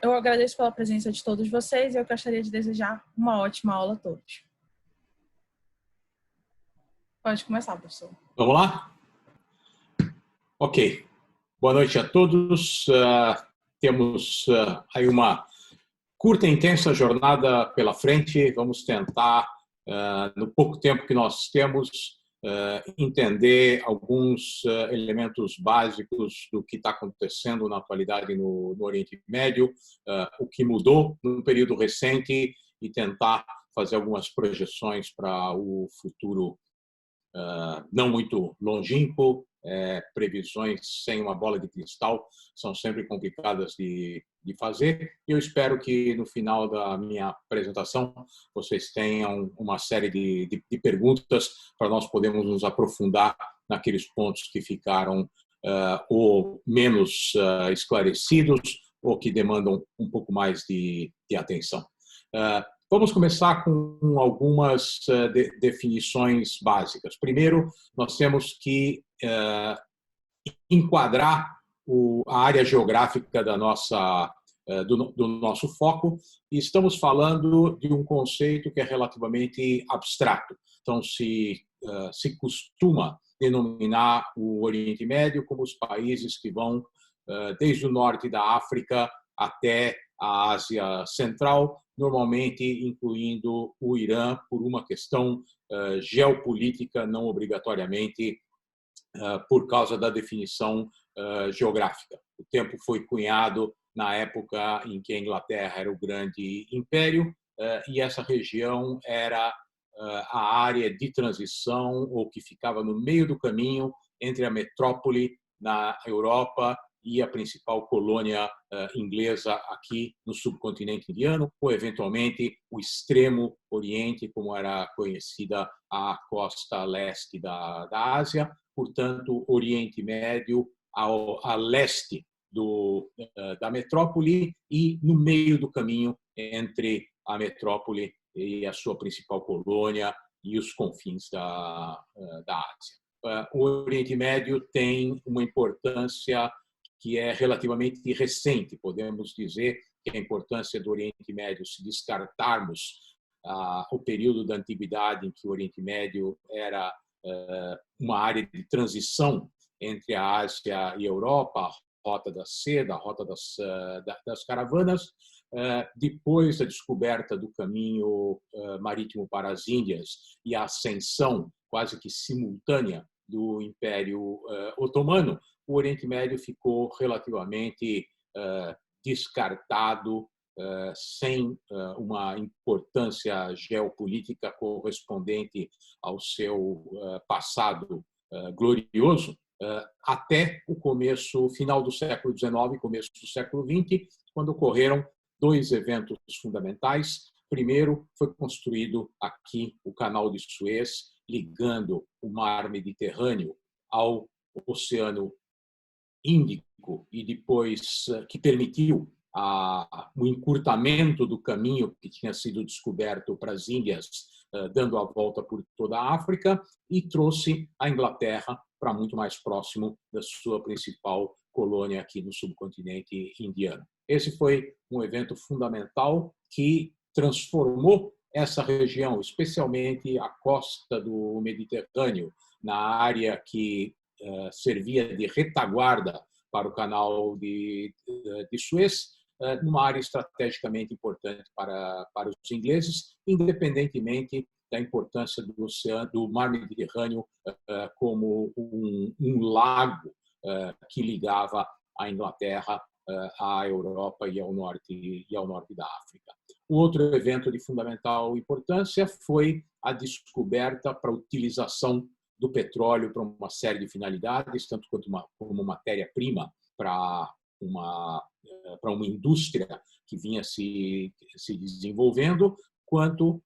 Eu agradeço pela presença de todos vocês e eu gostaria de desejar uma ótima aula a todos. Pode começar, professor. Vamos lá? Ok. Boa noite a todos. Temos aí uma curta e intensa jornada pela frente. Vamos tentar, no pouco tempo que nós temos, entender alguns elementos básicos do que está acontecendo na atualidade no Oriente Médio, o que mudou no período recente e tentar fazer algumas projeções para o futuro não muito longínquo. Previsões sem uma bola de cristal são sempre complicadas de fazer. Eu espero que no final da minha apresentação vocês tenham uma série de perguntas para nós podermos nos aprofundar naqueles pontos que ficaram ou menos esclarecidos ou que demandam um pouco mais de atenção. Vamos começar com algumas definições básicas. Primeiro, nós temos que enquadrar a área geográfica do nosso foco, e estamos falando de um conceito que é relativamente abstrato. Então, se costuma denominar o Oriente Médio como os países que vão desde o norte da África até a Ásia Central, normalmente incluindo o Irã, por uma questão geopolítica, não obrigatoriamente por causa da definição geográfica. O tempo foi cunhado na época em que a Inglaterra era o grande império e essa região era a área de transição ou que ficava no meio do caminho entre a metrópole na Europa e a principal colônia inglesa aqui no subcontinente indiano, ou eventualmente o extremo oriente, como era conhecida a costa leste da Ásia, portanto, Oriente Médio a leste da metrópole e no meio do caminho entre a metrópole e a sua principal colônia e os confins da Ásia. O Oriente Médio tem uma importância que é relativamente recente. Podemos dizer que a importância do Oriente Médio, se descartarmos o período da antiguidade em que o Oriente Médio era uma área de transição entre a Ásia e a Europa, a rota da seda, a rota das caravanas, depois da descoberta do caminho marítimo para as Índias e a ascensão quase que simultânea do Império Otomano, o Oriente Médio ficou relativamente descartado, sem uma importância geopolítica correspondente ao seu passado glorioso, até o final do século XIX, começo do século XX, quando ocorreram dois eventos fundamentais. Primeiro, foi construído aqui o Canal de Suez, ligando o Mar Mediterrâneo ao Oceano Índico, e depois que permitiu o encurtamento do caminho que tinha sido descoberto para as Índias, dando a volta por toda a África, e trouxe a Inglaterra para muito mais próximo da sua principal colônia aqui no subcontinente indiano. Esse foi um evento fundamental que transformou essa região, especialmente a costa do Mediterrâneo, na área que servia de retaguarda para o Canal de Suez, numa área estrategicamente importante para os ingleses, independentemente da importância do Mar Mediterrâneo como um lago que ligava a Inglaterra à Europa e ao norte da África. O outro evento de fundamental importância foi a descoberta para a utilização do petróleo para uma série de finalidades, tanto como matéria-prima para uma indústria que vinha se desenvolvendo, quanto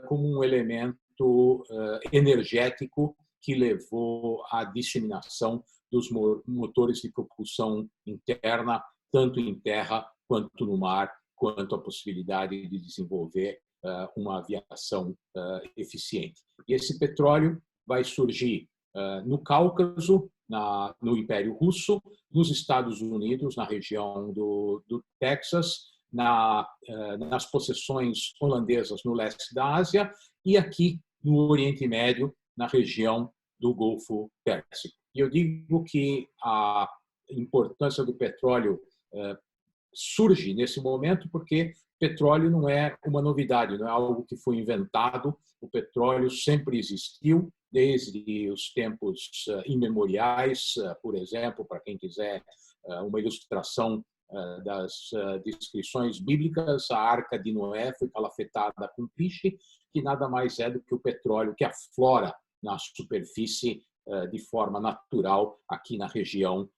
como um elemento energético que levou à disseminação dos motores de propulsão interna, tanto em terra quanto no mar, quanto à possibilidade de desenvolver uma aviação eficiente. E esse petróleo vai surgir no Cáucaso, no Império Russo, nos Estados Unidos, na região do Texas, nas possessões holandesas no leste da Ásia e aqui no Oriente Médio, na região do Golfo Pérsico. E eu digo que a importância do petróleo surge nesse momento porque petróleo não é uma novidade, não é algo que foi inventado. O petróleo sempre existiu, desde os tempos imemoriais. Por exemplo, para quem quiser uma ilustração das descrições bíblicas, a Arca de Noé foi calafetada com piche, que nada mais é do que o petróleo que aflora na superfície de forma natural aqui na região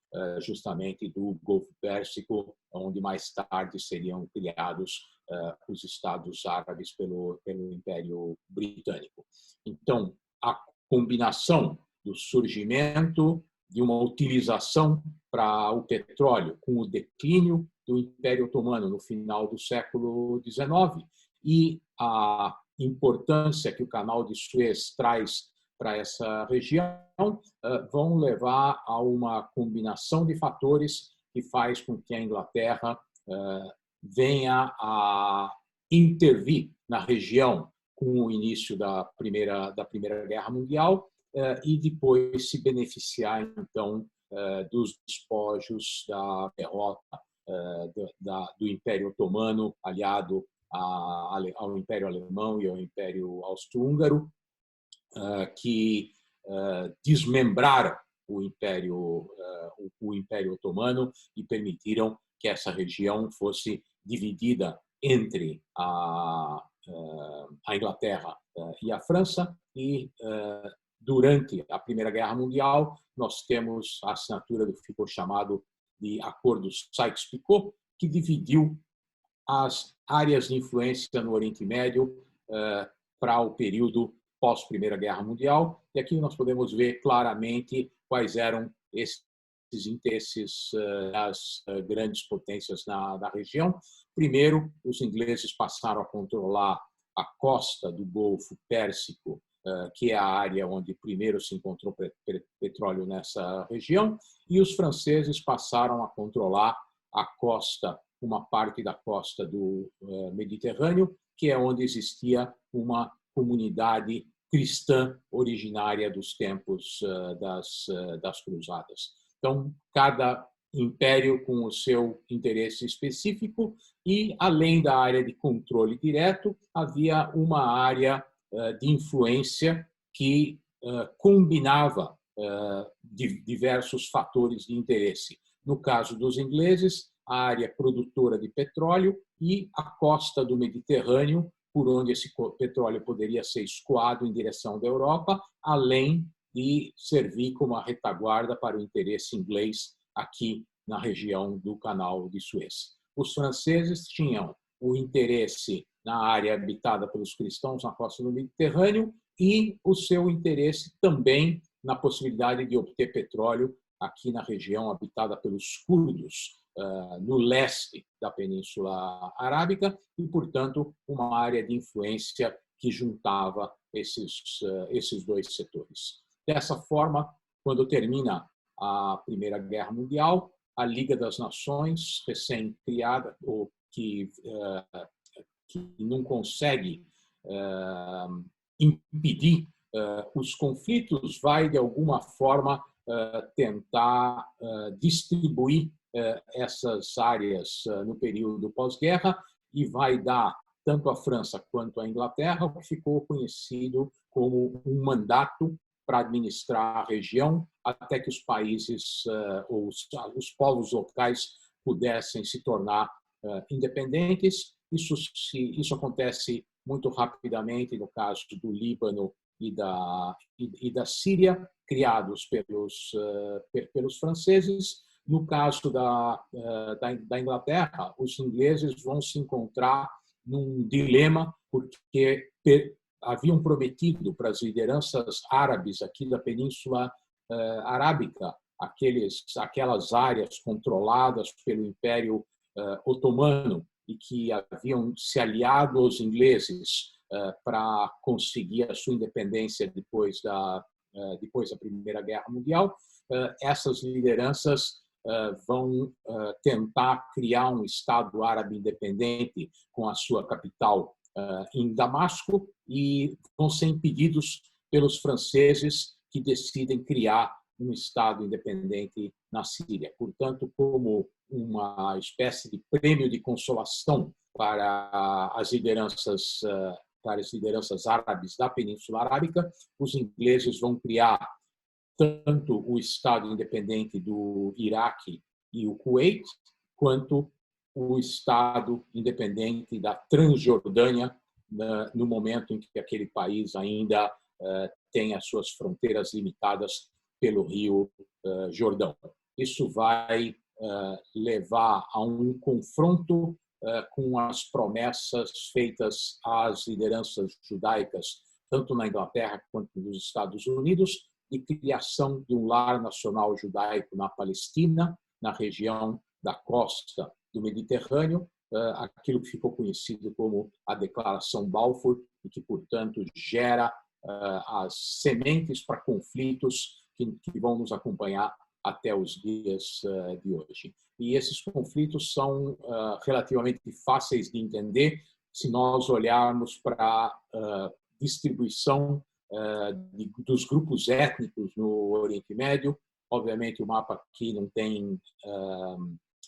justamente do Golfo Pérsico, onde mais tarde seriam criados os Estados Árabes pelo Império Britânico. Então, a combinação do surgimento de uma utilização para o petróleo com o declínio do Império Otomano no final do século XIX e a importância que o Canal de Suez traz para essa região vão levar a uma combinação de fatores que faz com que a Inglaterra venha a intervir na região com o início da Primeira Guerra Mundial e depois se beneficiar, então, dos despojos da derrota do Império Otomano, aliado ao Império Alemão e ao Império Austro-Húngaro, que desmembraram o Império Otomano e permitiram que essa região fosse dividida entre a Inglaterra e a França. E durante a Primeira Guerra Mundial nós temos a assinatura do que ficou chamado de Acordo Sykes-Picot, que dividiu as áreas de influência no Oriente Médio para o período pós-Primeira Guerra Mundial. E aqui nós podemos ver claramente quais eram esses interesses das grandes potências na região. Primeiro, os ingleses passaram a controlar a costa do Golfo Pérsico, que é a área onde primeiro se encontrou petróleo nessa região, e os franceses passaram a controlar a costa, uma parte da costa do Mediterrâneo, que é onde existia uma comunidade cristã originária dos tempos das cruzadas. Então, cada império com o seu interesse específico e, além da área de controle direto, havia uma área de influência que combinava diversos fatores de interesse. No caso dos ingleses, a área produtora de petróleo e a costa do Mediterrâneo, por onde esse petróleo poderia ser escoado em direção da Europa, além de servir como a retaguarda para o interesse inglês aqui na região do Canal de Suez. Os franceses tinham o interesse na área habitada pelos cristãos na costa do Mediterrâneo e o seu interesse também na possibilidade de obter petróleo aqui na região habitada pelos curdos, no leste da Península Arábica, e, portanto, uma área de influência que juntava esses dois setores. Dessa forma, quando termina a Primeira Guerra Mundial, a Liga das Nações, recém-criada, ou que não consegue impedir os conflitos, vai, de alguma forma, tentar distribuir essas áreas no período pós-guerra e vai dar tanto à França quanto à Inglaterra o que ficou conhecido como um mandato para administrar a região até que os países ou os povos locais pudessem se tornar independentes. Isso acontece muito rapidamente no caso do Líbano e da Síria, criados pelos franceses. No caso da Inglaterra, os ingleses vão se encontrar num dilema, porque haviam prometido para as lideranças árabes aqui da Península Arábica, aquelas áreas controladas pelo Império Otomano e que haviam se aliado aos ingleses para conseguir a sua independência depois depois da Primeira Guerra Mundial, essas lideranças vão tentar criar um Estado árabe independente com a sua capital em Damasco e vão ser impedidos pelos franceses que decidem criar um Estado independente na Síria. Portanto, como uma espécie de prêmio de consolação para as lideranças árabes da Península Arábica, os ingleses vão criar tanto o Estado independente do Iraque e o Kuwait, quanto o Estado independente da Transjordânia, no momento em que aquele país ainda tem as suas fronteiras limitadas pelo rio Jordão. Isso vai levar a um confronto com as promessas feitas às lideranças judaicas, tanto na Inglaterra quanto nos Estados Unidos, de criação de um lar nacional judaico na Palestina, na região da costa do Mediterrâneo, aquilo que ficou conhecido como a Declaração Balfour, e que, portanto, gera as sementes para conflitos que vão nos acompanhar até os dias de hoje. E esses conflitos são relativamente fáceis de entender se nós olharmos para a distribuição dos grupos étnicos no Oriente Médio. Obviamente, o mapa aqui não tem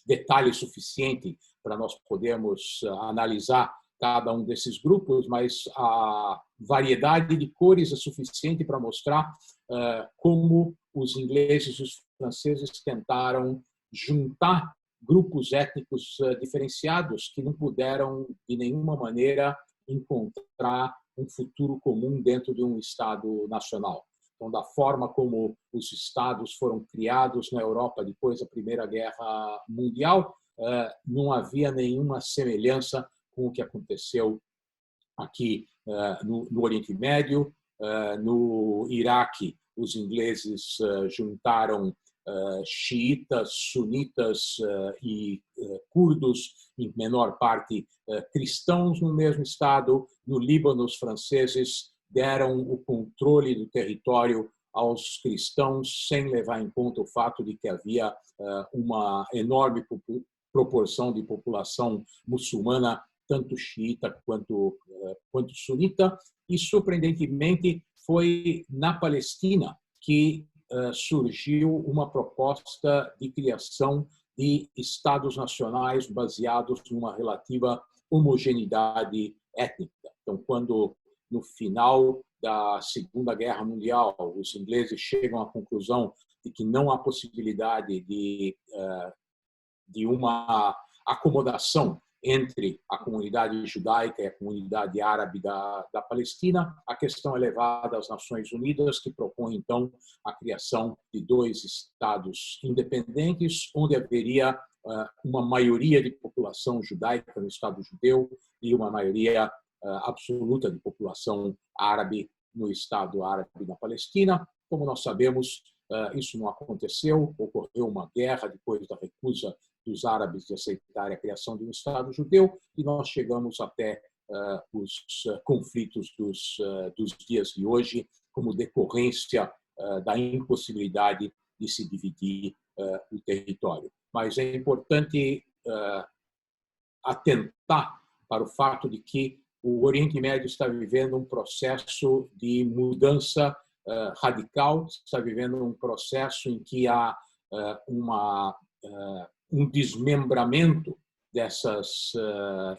detalhe suficiente para nós podermos analisar cada um desses grupos, mas a variedade de cores é suficiente para mostrar como os ingleses e os franceses tentaram juntar grupos étnicos diferenciados que não puderam, de nenhuma maneira, encontrar um futuro comum dentro de um Estado nacional. Então, da forma como os Estados foram criados na Europa depois da Primeira Guerra Mundial, não havia nenhuma semelhança com o que aconteceu aqui no Oriente Médio. No Iraque, os ingleses juntaram xiitas, sunitas e curdos, em menor parte cristãos no mesmo estado. No Líbano, os franceses deram o controle do território aos cristãos, sem levar em conta o fato de que havia uma enorme proporção de população muçulmana, tanto xiita quanto sunita. E, surpreendentemente, foi na Palestina que surgiu uma proposta de criação de estados nacionais baseados numa relativa homogeneidade étnica. Então, quando no final da Segunda Guerra Mundial os ingleses chegam à conclusão de que não há possibilidade de uma acomodação entre a comunidade judaica e a comunidade árabe da Palestina, a questão é levada às Nações Unidas, que propõe, então, a criação de 2 estados independentes, onde haveria uma maioria de população judaica no Estado judeu e uma maioria absoluta de população árabe no Estado árabe da Palestina. Como nós sabemos, isso não aconteceu, ocorreu uma guerra depois da recusa dos árabes de aceitarem a criação de um Estado judeu, e nós chegamos até os conflitos dos dias de hoje, como decorrência da impossibilidade de se dividir o território. Mas é importante atentar para o fato de que o Oriente Médio está vivendo um processo de mudança radical, está vivendo um processo em que há um desmembramento dessas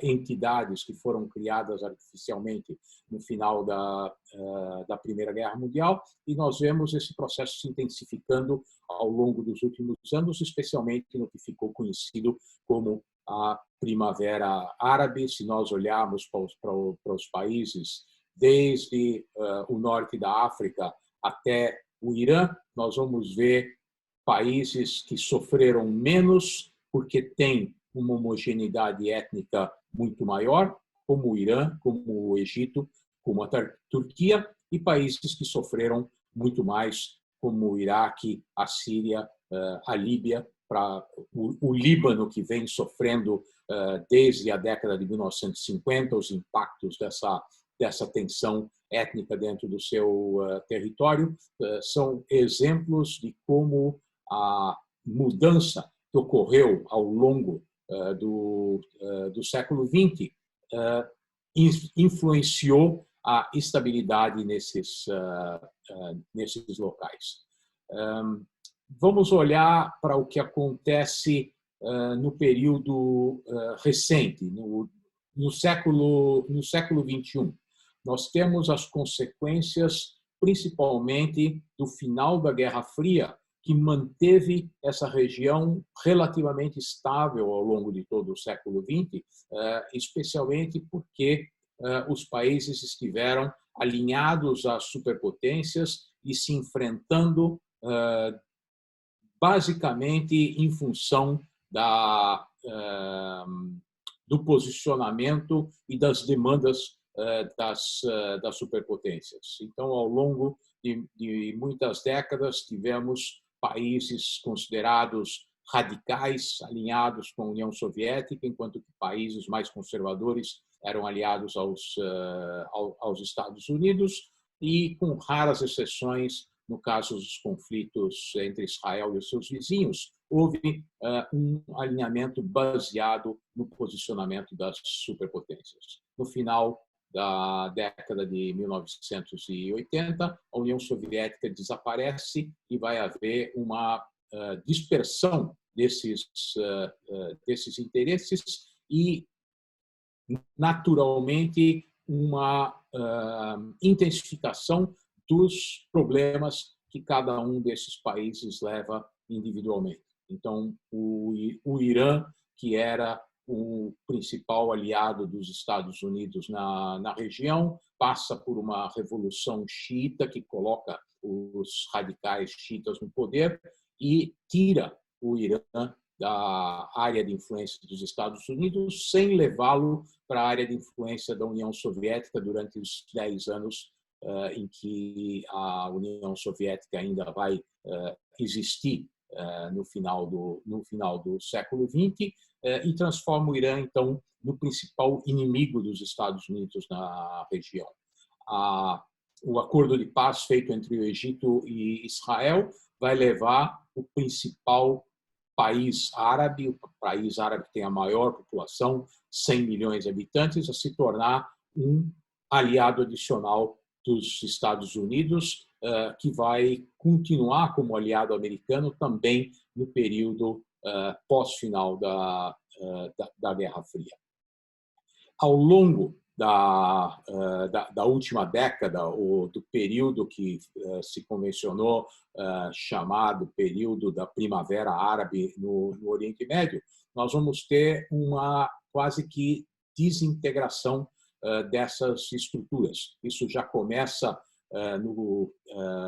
entidades que foram criadas artificialmente no final da Primeira Guerra Mundial, e nós vemos esse processo se intensificando ao longo dos últimos anos, especialmente no que ficou conhecido como a Primavera Árabe. Se nós olharmos para os países desde o norte da África até o Irã, nós vamos ver países que sofreram menos porque têm uma homogeneidade étnica muito maior, como o Irã, como o Egito, como a Turquia, e países que sofreram muito mais, como o Iraque, a Síria, a Líbia, para o Líbano, que vem sofrendo desde a década de 1950 os impactos dessa dessa tensão étnica dentro do seu território. São exemplos de como a mudança que ocorreu ao longo do século XX influenciou a estabilidade nesses locais. Vamos olhar para o que acontece no período recente, no século XXI. Nós temos as consequências, principalmente, do final da Guerra Fria, que manteve essa região relativamente estável ao longo de todo o século XX, especialmente porque os países estiveram alinhados às superpotências e se enfrentando basicamente em função do posicionamento e das demandas das superpotências. Então, ao longo de muitas décadas, tivemos países considerados radicais, alinhados com a União Soviética, enquanto que países mais conservadores eram aliados aos Estados Unidos, e com raras exceções, no caso dos conflitos entre Israel e os seus vizinhos, houve um alinhamento baseado no posicionamento das superpotências. No final da década de 1980, a União Soviética desaparece e vai haver uma dispersão desses interesses e, naturalmente, uma intensificação dos problemas que cada um desses países leva individualmente. Então, o Irã, que era o principal aliado dos Estados Unidos na região, passa por uma revolução xiita que coloca os radicais xiitas no poder e tira o Irã da área de influência dos Estados Unidos sem levá-lo para a área de influência da União Soviética durante os 10 anos em que a União Soviética ainda vai existir no final do século XX, e transforma o Irã, então, no principal inimigo dos Estados Unidos na região. O acordo de paz feito entre o Egito e Israel vai levar o principal país árabe, o país árabe que tem a maior população, 100 milhões de habitantes, a se tornar um aliado adicional dos Estados Unidos, que vai continuar como aliado americano também no período pós-final da Guerra Fria. Ao longo da última década, ou do período que se convencionou chamado período da Primavera Árabe no Oriente Médio, nós vamos ter uma quase que desintegração dessas estruturas. Isso já começa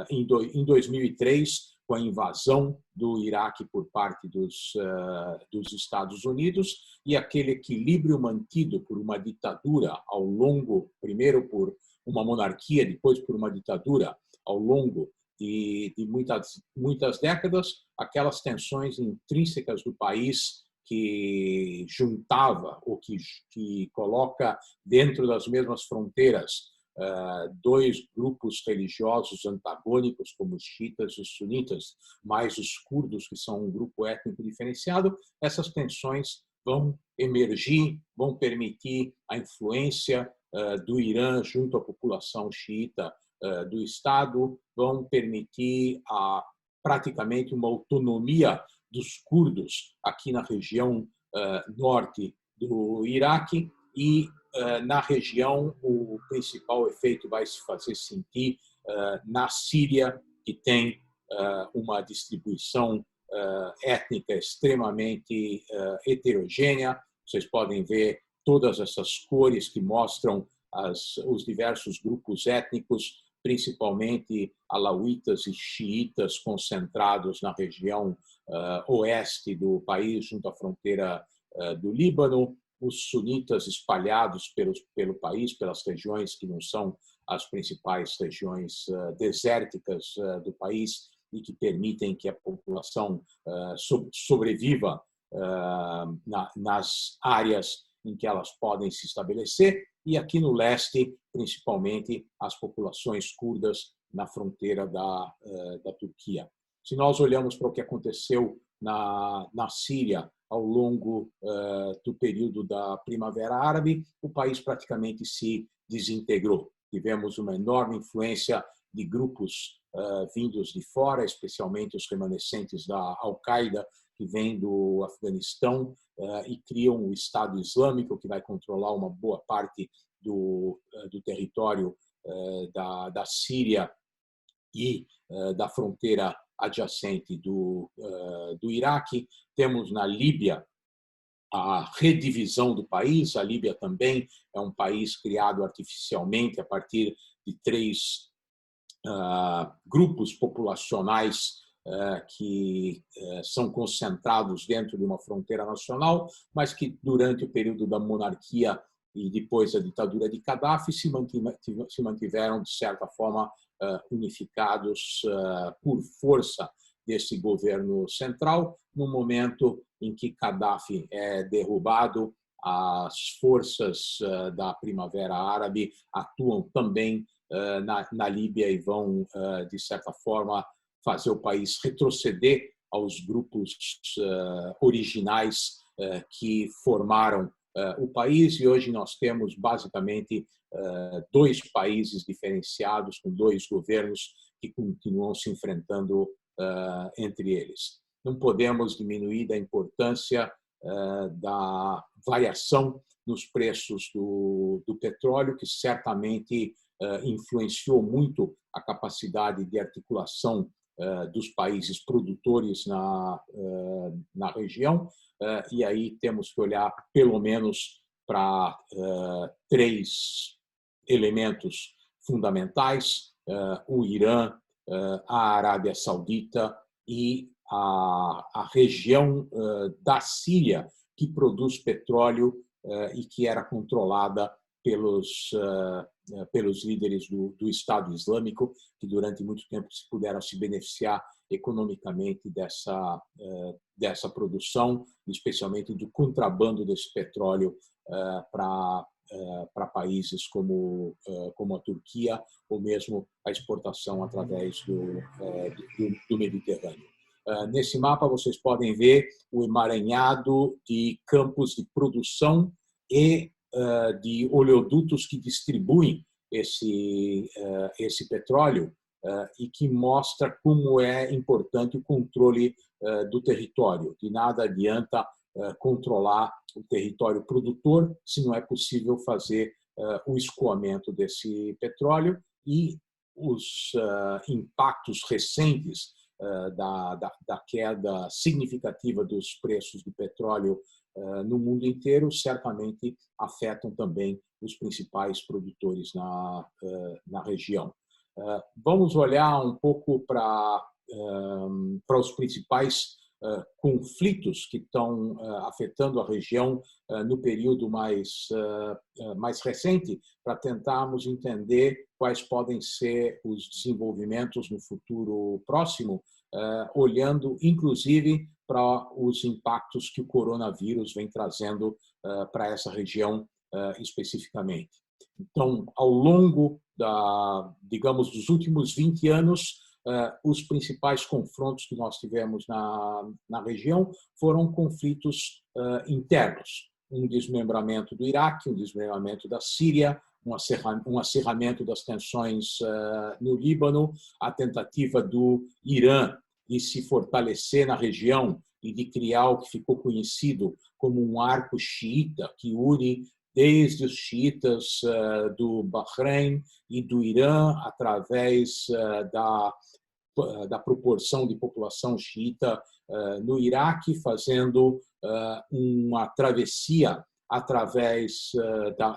em 2003, com a invasão do Iraque por parte dos Estados Unidos, e aquele equilíbrio mantido por uma ditadura ao longo, primeiro por uma monarquia, depois por uma ditadura ao longo de muitas décadas, aquelas tensões intrínsecas do país que juntava ou que coloca dentro das mesmas fronteiras dois grupos religiosos antagônicos, como os xiitas e os sunitas, mais os curdos, que são um grupo étnico diferenciado. Essas tensões vão emergir, vão permitir a influência do Irã junto à população xiita do Estado, vão permitir praticamente uma autonomia dos curdos aqui na região norte do Iraque, e na região o principal efeito vai se fazer sentir na Síria, que tem uma distribuição étnica extremamente heterogênea. Vocês podem ver todas essas cores que mostram os diversos grupos étnicos, principalmente alauítas e xiitas concentrados na região oeste do país, junto à fronteira do Líbano, os sunitas espalhados pelo país, pelas regiões que não são as principais regiões desérticas do país e que permitem que a população sobreviva nas áreas em que elas podem se estabelecer, e aqui no leste, principalmente, as populações curdas na fronteira da Turquia. Se nós olhamos para o que aconteceu na Síria ao longo do período da Primavera Árabe, o país praticamente se desintegrou. Tivemos uma enorme influência de grupos vindos de fora, especialmente os remanescentes da Al-Qaeda, que vêm do Afeganistão e criam o Estado Islâmico, que vai controlar uma boa parte do território da Síria e da fronteira adjacente do Iraque. Temos na Líbia a redivisão do país. A Líbia também é um país criado artificialmente a partir de 3 grupos populacionais que são concentrados dentro de uma fronteira nacional, mas que durante o período da monarquia e depois da ditadura de Gaddafi se mantiveram, de certa forma, unificados por força desse governo central. No momento em que Gaddafi é derrubado, as forças da Primavera Árabe atuam também na Líbia e vão, de certa forma, fazer o país retroceder aos grupos originais que formaram o país. E hoje nós temos, basicamente, 2 países diferenciados, com 2 governos que continuam se enfrentando entre eles. Não podemos diminuir da importância da variação nos preços do petróleo, que certamente influenciou muito a capacidade de articulação dos países produtores na região. E aí temos que olhar, pelo menos, para 3 elementos fundamentais: o Irã, a Arábia Saudita e a região da Síria, que produz petróleo e que era controlada pelos líderes do Estado Islâmico, que durante muito tempo puderam se beneficiar economicamente dessa produção, especialmente do contrabando desse petróleo para países como a Turquia, ou mesmo a exportação através do Mediterrâneo. Nesse mapa vocês podem ver o emaranhado de campos de produção e de oleodutos que distribuem esse petróleo e que mostra como é importante o controle do território. De nada adianta controlar o território produtor se não é possível fazer o escoamento desse petróleo, e os impactos recentes da queda significativa dos preços do petróleo no mundo inteiro certamente afetam também os principais produtores na região. Vamos olhar um pouco para os principais conflitos que estão afetando a região no período mais recente, para tentarmos entender quais podem ser os desenvolvimentos no futuro próximo, olhando, inclusive, para os impactos que o coronavírus vem trazendo para essa região especificamente. Então, ao longo dos últimos 20 anos, os principais confrontos que nós tivemos na região foram conflitos internos. Um desmembramento do Iraque, um desmembramento da Síria, um acirramento das tensões no Líbano, a tentativa do Irã de se fortalecer na região e de criar o que ficou conhecido como um arco xiita, que une desde os xiitas do Bahrein e do Irã, através da proporção de população xiita no Iraque, fazendo uma travessia através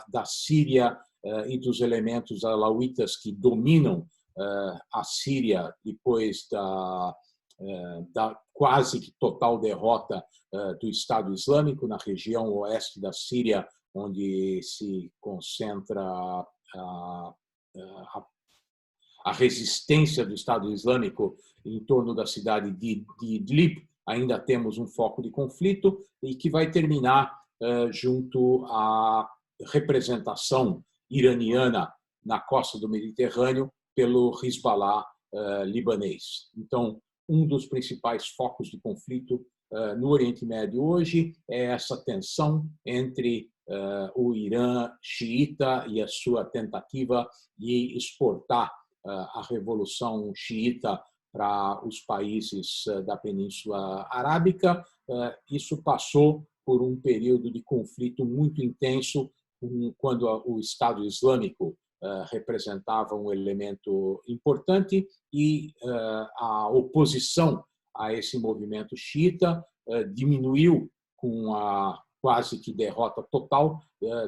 da Síria e dos elementos alauítas que dominam a Síria depois da quase que total derrota do Estado Islâmico na região oeste da Síria, onde se concentra a resistência do Estado Islâmico em torno da cidade de Idlib. Ainda temos um foco de conflito e que vai terminar junto representação iraniana na costa do Mediterrâneo pelo Hezbollah libanês. Então, um dos principais focos de conflito no Oriente Médio hoje é essa tensão entre o Irã xiita e a sua tentativa de exportar a revolução xiita para os países da Península Arábica. Isso passou por um período de conflito muito intenso, quando o Estado Islâmico representava um elemento importante e a oposição a esse movimento xiita diminuiu com a quase que derrota total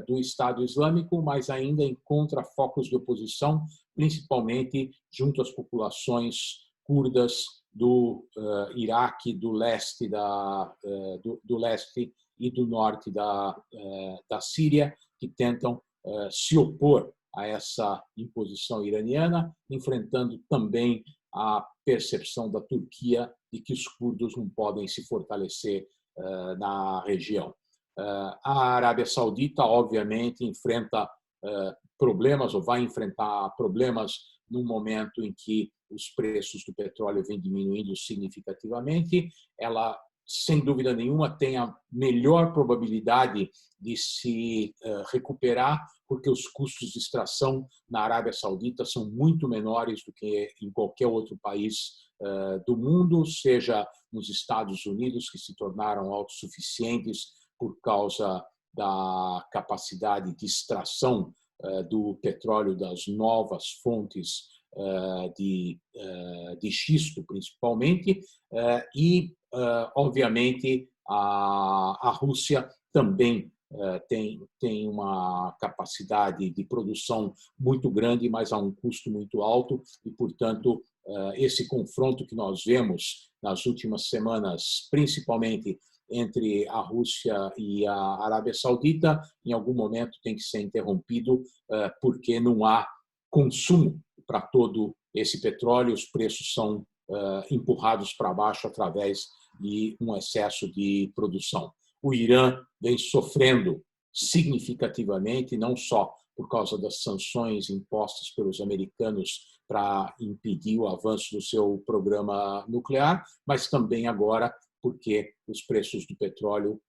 do Estado Islâmico, mas ainda encontra focos de oposição, principalmente junto às populações curdas do Iraque, do leste e do norte da Síria, que tentam se opor a essa imposição iraniana, enfrentando também a percepção da Turquia de que os curdos não podem se fortalecer na região. A Arábia Saudita, obviamente, enfrenta problemas, ou vai enfrentar problemas no momento em que os preços do petróleo vêm diminuindo significativamente. Ela, sem dúvida nenhuma, tem a melhor probabilidade de se recuperar, porque os custos de extração na Arábia Saudita são muito menores do que em qualquer outro país do mundo, seja nos Estados Unidos, que se tornaram autossuficientes por causa da capacidade de extração do petróleo das novas fontes de xisto, principalmente, e, obviamente, a Rússia também tem uma capacidade de produção muito grande, mas a um custo muito alto, e, portanto, esse confronto que nós vemos nas últimas semanas, principalmente entre a Rússia e a Arábia Saudita, em algum momento tem que ser interrompido, porque não há consumo para todo esse petróleo, os preços são empurrados para baixo através de um excesso de produção. O Irã vem sofrendo significativamente, não só por causa das sanções impostas pelos americanos para impedir o avanço do seu programa nuclear, mas também agora porque os preços do petróleo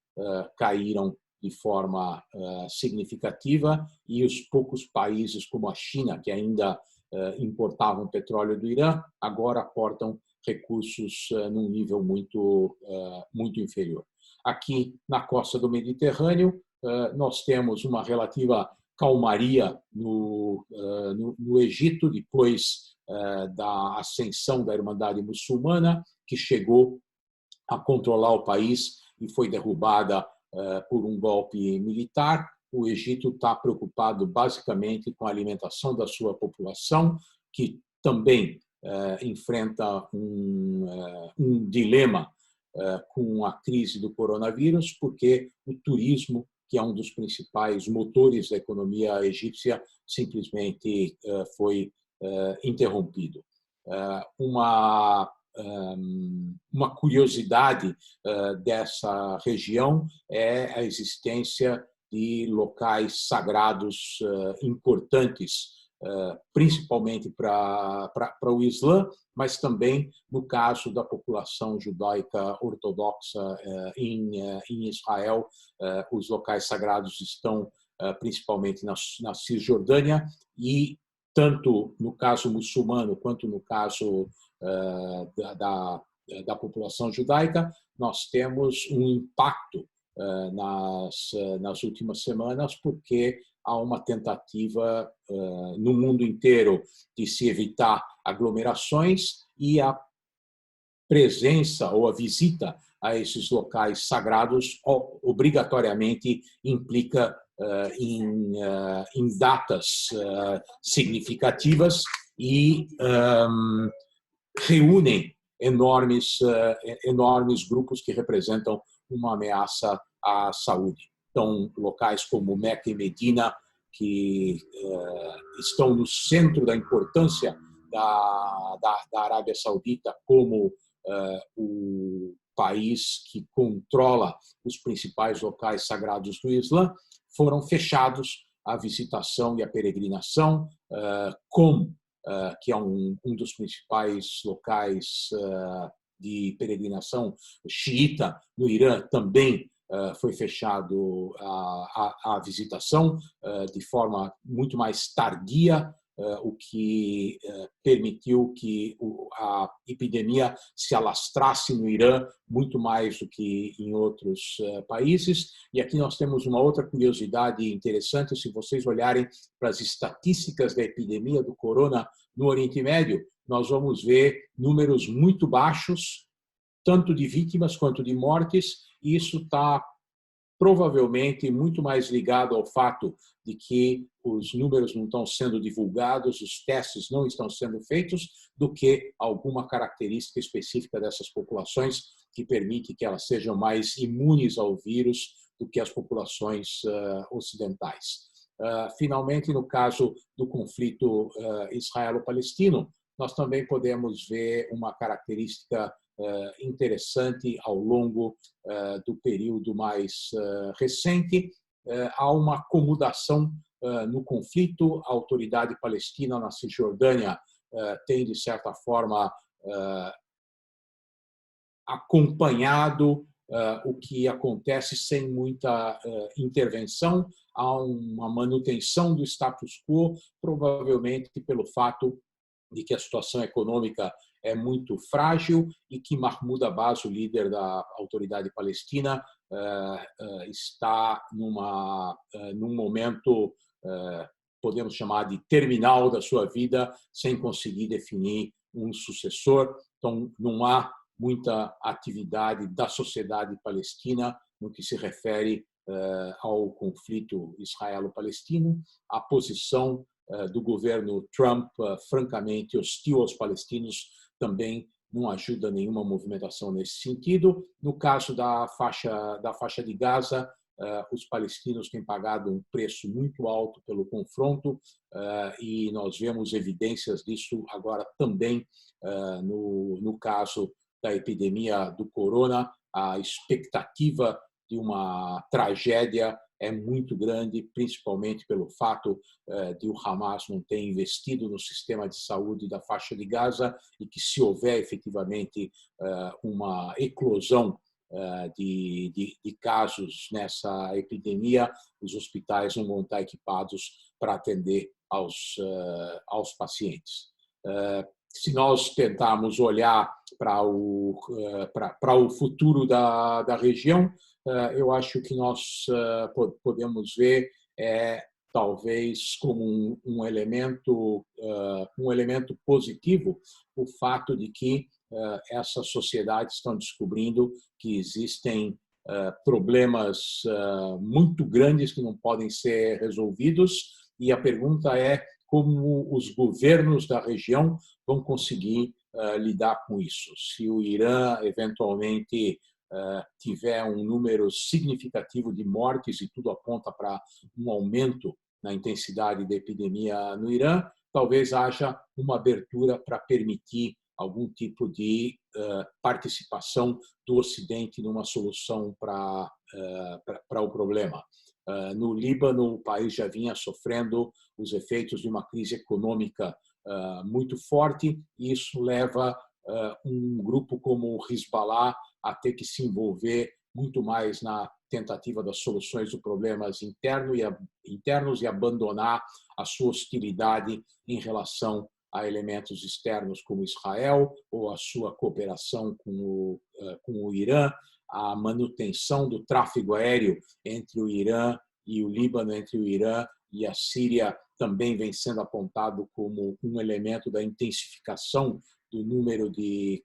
caíram de forma significativa e os poucos países como a China, que ainda importavam petróleo do Irã, agora aportam recursos num nível muito inferior. Aqui na costa do Mediterrâneo, nós temos uma relativa calmaria no Egito, depois da ascensão da Irmandade Muçulmana, que chegou a controlar o país e foi derrubada por um golpe militar. O Egito está preocupado basicamente com a alimentação da sua população, que também enfrenta um dilema com a crise do coronavírus, porque o turismo, que é um dos principais motores da economia egípcia, simplesmente foi interrompido. Uma curiosidade dessa região é a existência de locais sagrados importantes, principalmente para o Islã, mas também no caso da população judaica ortodoxa em Israel. Os locais sagrados estão principalmente na Cisjordânia e, tanto no caso muçulmano quanto no caso da população judaica, nós temos um impacto nas últimas semanas, porque há uma tentativa no mundo inteiro de se evitar aglomerações e a presença ou a visita a esses locais sagrados obrigatoriamente implica em datas significativas e reúnem enormes grupos que representam uma ameaça à saúde. Então, locais como Meca e Medina, que estão no centro da importância da Arábia Saudita como o país que controla os principais locais sagrados do Islã, foram fechados à visitação e à peregrinação. Qom, que é um dos principais locais de peregrinação xiita no Irã, também foi fechado à visitação de forma muito mais tardia, o que permitiu que a epidemia se alastrasse no Irã muito mais do que em outros países. E aqui nós temos uma outra curiosidade interessante: se vocês olharem para as estatísticas da epidemia do corona no Oriente Médio, nós vamos ver números muito baixos, tanto de vítimas quanto de mortes, e isso está provavelmente muito mais ligado ao fato de que os números não estão sendo divulgados, os testes não estão sendo feitos, do que alguma característica específica dessas populações que permite que elas sejam mais imunes ao vírus do que as populações ocidentais. Finalmente, no caso do conflito israelo-palestino, nós também podemos ver uma característica interessante ao longo do período mais recente. Há uma acomodação no conflito. A autoridade palestina na Cisjordânia tem, de certa forma, acompanhado o que acontece sem muita intervenção. Há uma manutenção do status quo, provavelmente pelo fato de que a situação econômica é muito frágil e que Mahmoud Abbas, o líder da autoridade palestina, está num momento, podemos chamar de terminal da sua vida, sem conseguir definir um sucessor. Então, não há muita atividade da sociedade palestina no que se refere ao conflito israelo-palestino. A posição do governo Trump, francamente hostil aos palestinos, também não ajuda nenhuma movimentação nesse sentido. No caso da faixa de Gaza, os palestinos têm pagado um preço muito alto pelo confronto e nós vemos evidências disso agora também no caso da epidemia do corona. A expectativa de uma tragédia é muito grande, principalmente pelo fato de o Hamas não ter investido no sistema de saúde da faixa de Gaza e que, se houver efetivamente uma eclosão de casos nessa epidemia, os hospitais não vão estar equipados para atender aos pacientes. Se nós tentarmos olhar para o futuro da região, eu acho que nós podemos ver talvez como um elemento positivo o fato de que essas sociedades estão descobrindo que existem problemas muito grandes que não podem ser resolvidos, e a pergunta é como os governos da região vão conseguir lidar com isso. Se o Irã eventualmente tiver um número significativo de mortes, e tudo aponta para um aumento na intensidade da epidemia no Irã, talvez haja uma abertura para permitir algum tipo de participação do Ocidente numa solução para o problema. No Líbano, o país já vinha sofrendo os efeitos de uma crise econômica muito forte, e isso leva um grupo como o Hezbollah a ter que se envolver muito mais na tentativa das soluções dos problemas internos e abandonar a sua hostilidade em relação a elementos externos como Israel, ou a sua cooperação com o Irã, a manutenção do tráfego aéreo entre o Irã e o Líbano, entre o Irã e a Síria, também vem sendo apontado como um elemento da intensificação do número de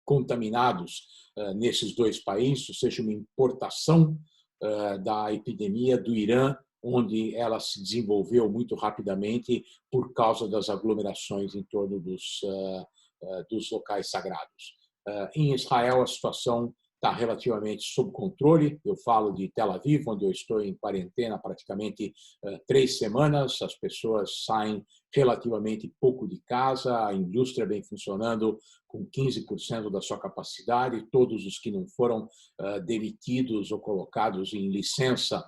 contaminados nesses dois países, ou seja, uma importação da epidemia do Irã, onde ela se desenvolveu muito rapidamente por causa das aglomerações em torno dos locais sagrados. Em Israel, a situação está relativamente sob controle. Eu falo de Tel Aviv, onde eu estou em quarentena praticamente 3 semanas. As pessoas saem relativamente pouco de casa, a indústria vem funcionando com 15% da sua capacidade. Todos os que não foram demitidos ou colocados em licença,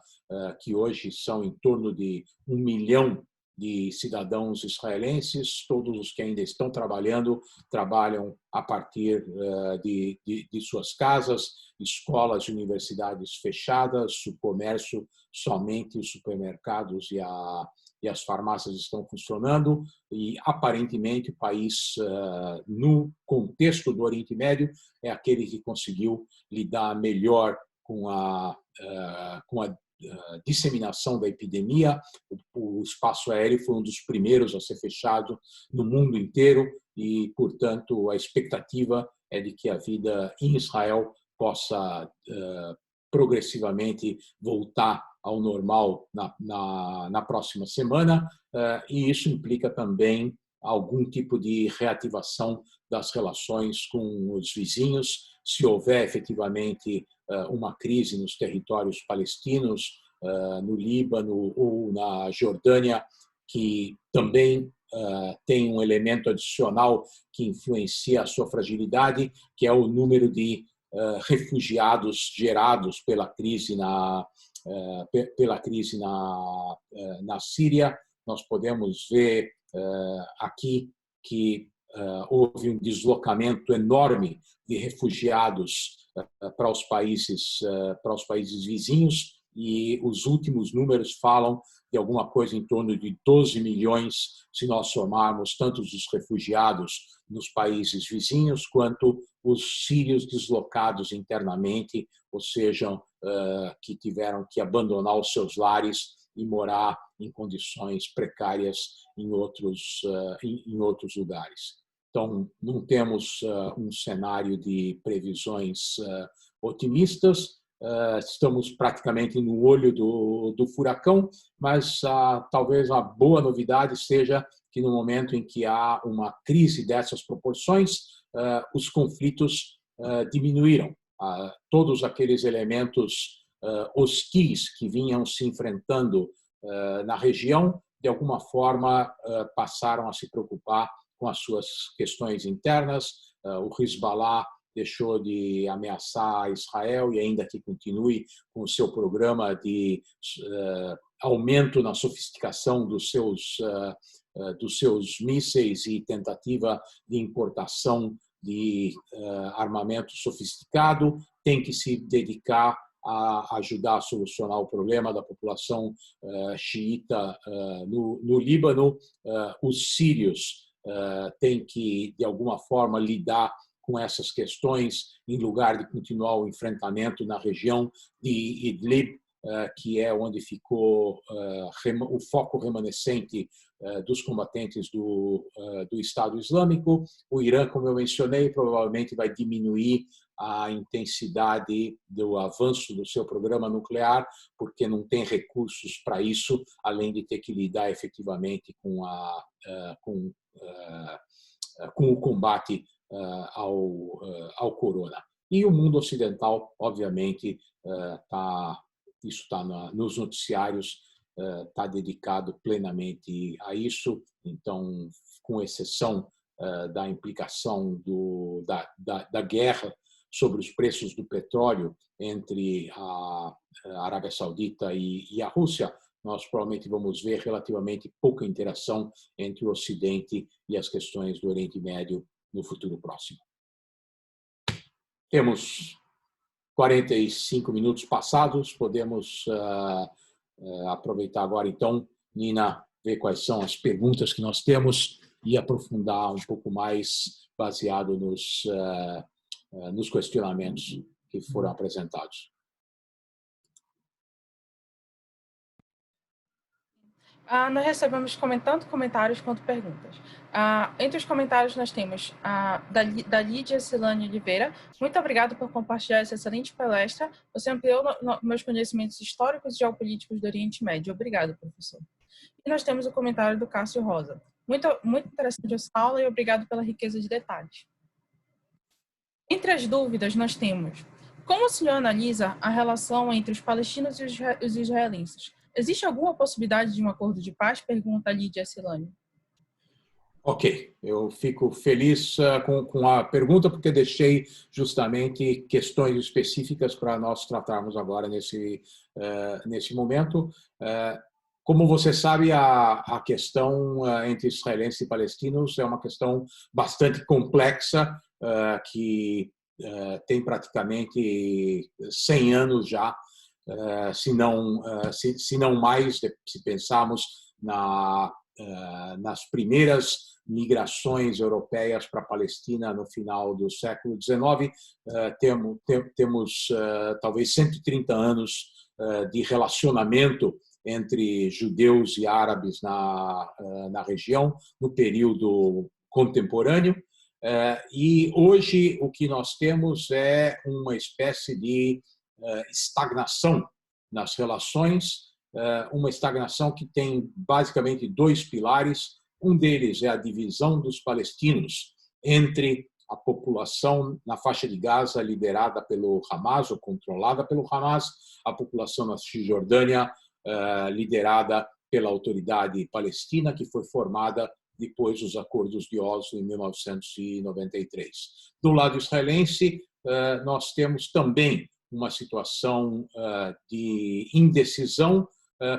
que hoje são em torno de 1 milhão de cidadãos israelenses, todos os que ainda estão trabalhando, trabalham a partir de suas casas, escolas e universidades fechadas, o comércio, somente os supermercados e as farmácias estão funcionando, e aparentemente o país, no contexto do Oriente Médio, é aquele que conseguiu lidar melhor com a disseminação da epidemia. O espaço aéreo foi um dos primeiros a ser fechado no mundo inteiro e, portanto, a expectativa é de que a vida em Israel possa progressivamente voltar ao normal na próxima semana, e isso implica também algum tipo de reativação das relações com os vizinhos. Se houver efetivamente uma crise nos territórios palestinos, no Líbano ou na Jordânia, que também tem um elemento adicional que influencia a sua fragilidade, que é o número de refugiados gerados pela crise na Síria. Nós podemos ver aqui que houve um deslocamento enorme de refugiados para os países vizinhos, e os últimos números falam de alguma coisa em torno de 12 milhões, se nós somarmos tanto os refugiados nos países vizinhos quanto os sírios deslocados internamente, ou seja, que tiveram que abandonar os seus lares e morar em condições precárias em outros lugares. Então, não temos um cenário de previsões otimistas. Estamos praticamente no olho do furacão, mas talvez a boa novidade seja que no momento em que há uma crise dessas proporções, os conflitos diminuíram. Todos aqueles elementos hostis que vinham se enfrentando na região, de alguma forma, passaram a se preocupar com as suas questões internas. O Hezbollah deixou de ameaçar Israel e ainda que continue com o seu programa de aumento na sofisticação dos seus mísseis e tentativa de importação de armamento sofisticado, tem que se dedicar a ajudar a solucionar o problema da população xiita no Líbano. Os sírios têm que, de alguma forma, lidar com essas questões, em lugar de continuar o enfrentamento na região de Idlib, que é onde ficou o foco remanescente dos combatentes do Estado Islâmico. O Irã, como eu mencionei, provavelmente vai diminuir a intensidade do avanço do seu programa nuclear, porque não tem recursos para isso, além de ter que lidar efetivamente com o combate ao corona. E o mundo ocidental, obviamente, isso está nos noticiários, está dedicado plenamente a isso. Então, com exceção da implicação da guerra sobre os preços do petróleo entre a Arábia Saudita e a Rússia, nós provavelmente vamos ver relativamente pouca interação entre o Ocidente e as questões do Oriente Médio no futuro próximo. Temos 45 minutos passados, podemos aproveitar agora, então, Nina, ver quais são as perguntas que nós temos e aprofundar um pouco mais baseado nos questionamentos que foram apresentados. Nós recebemos tanto comentários quanto perguntas. Entre os comentários nós temos da Lídia Silane Oliveira. Muito obrigado por compartilhar essa excelente palestra. Você ampliou meus conhecimentos históricos e geopolíticos do Oriente Médio. Obrigado, professor. E nós temos o comentário do Cássio Rosa. Muito interessante essa aula e obrigado pela riqueza de detalhes. Entre as dúvidas nós temos: Como o senhor analisa a relação entre os palestinos e os israelenses? Existe alguma possibilidade de um acordo de paz? Pergunta Lídia Silani. Ok, eu fico feliz com a pergunta, porque deixei justamente questões específicas para nós tratarmos agora nesse momento. Como você sabe, a questão entre israelenses e palestinos é uma questão bastante complexa, que tem praticamente 100 anos já, se não mais, se pensarmos nas primeiras migrações europeias para a Palestina no final do século XIX. Temos talvez 130 anos de relacionamento entre judeus e árabes na região, no período contemporâneo. E hoje o que nós temos é uma espécie de estagnação nas relações, uma estagnação que tem basicamente dois pilares. Um deles é a divisão dos palestinos entre a população na faixa de Gaza liderada pelo Hamas ou controlada pelo Hamas, a população na Cisjordânia liderada pela autoridade palestina, que foi formada depois dos acordos de Oslo em 1993. Do lado israelense, nós temos também uma situação de indecisão,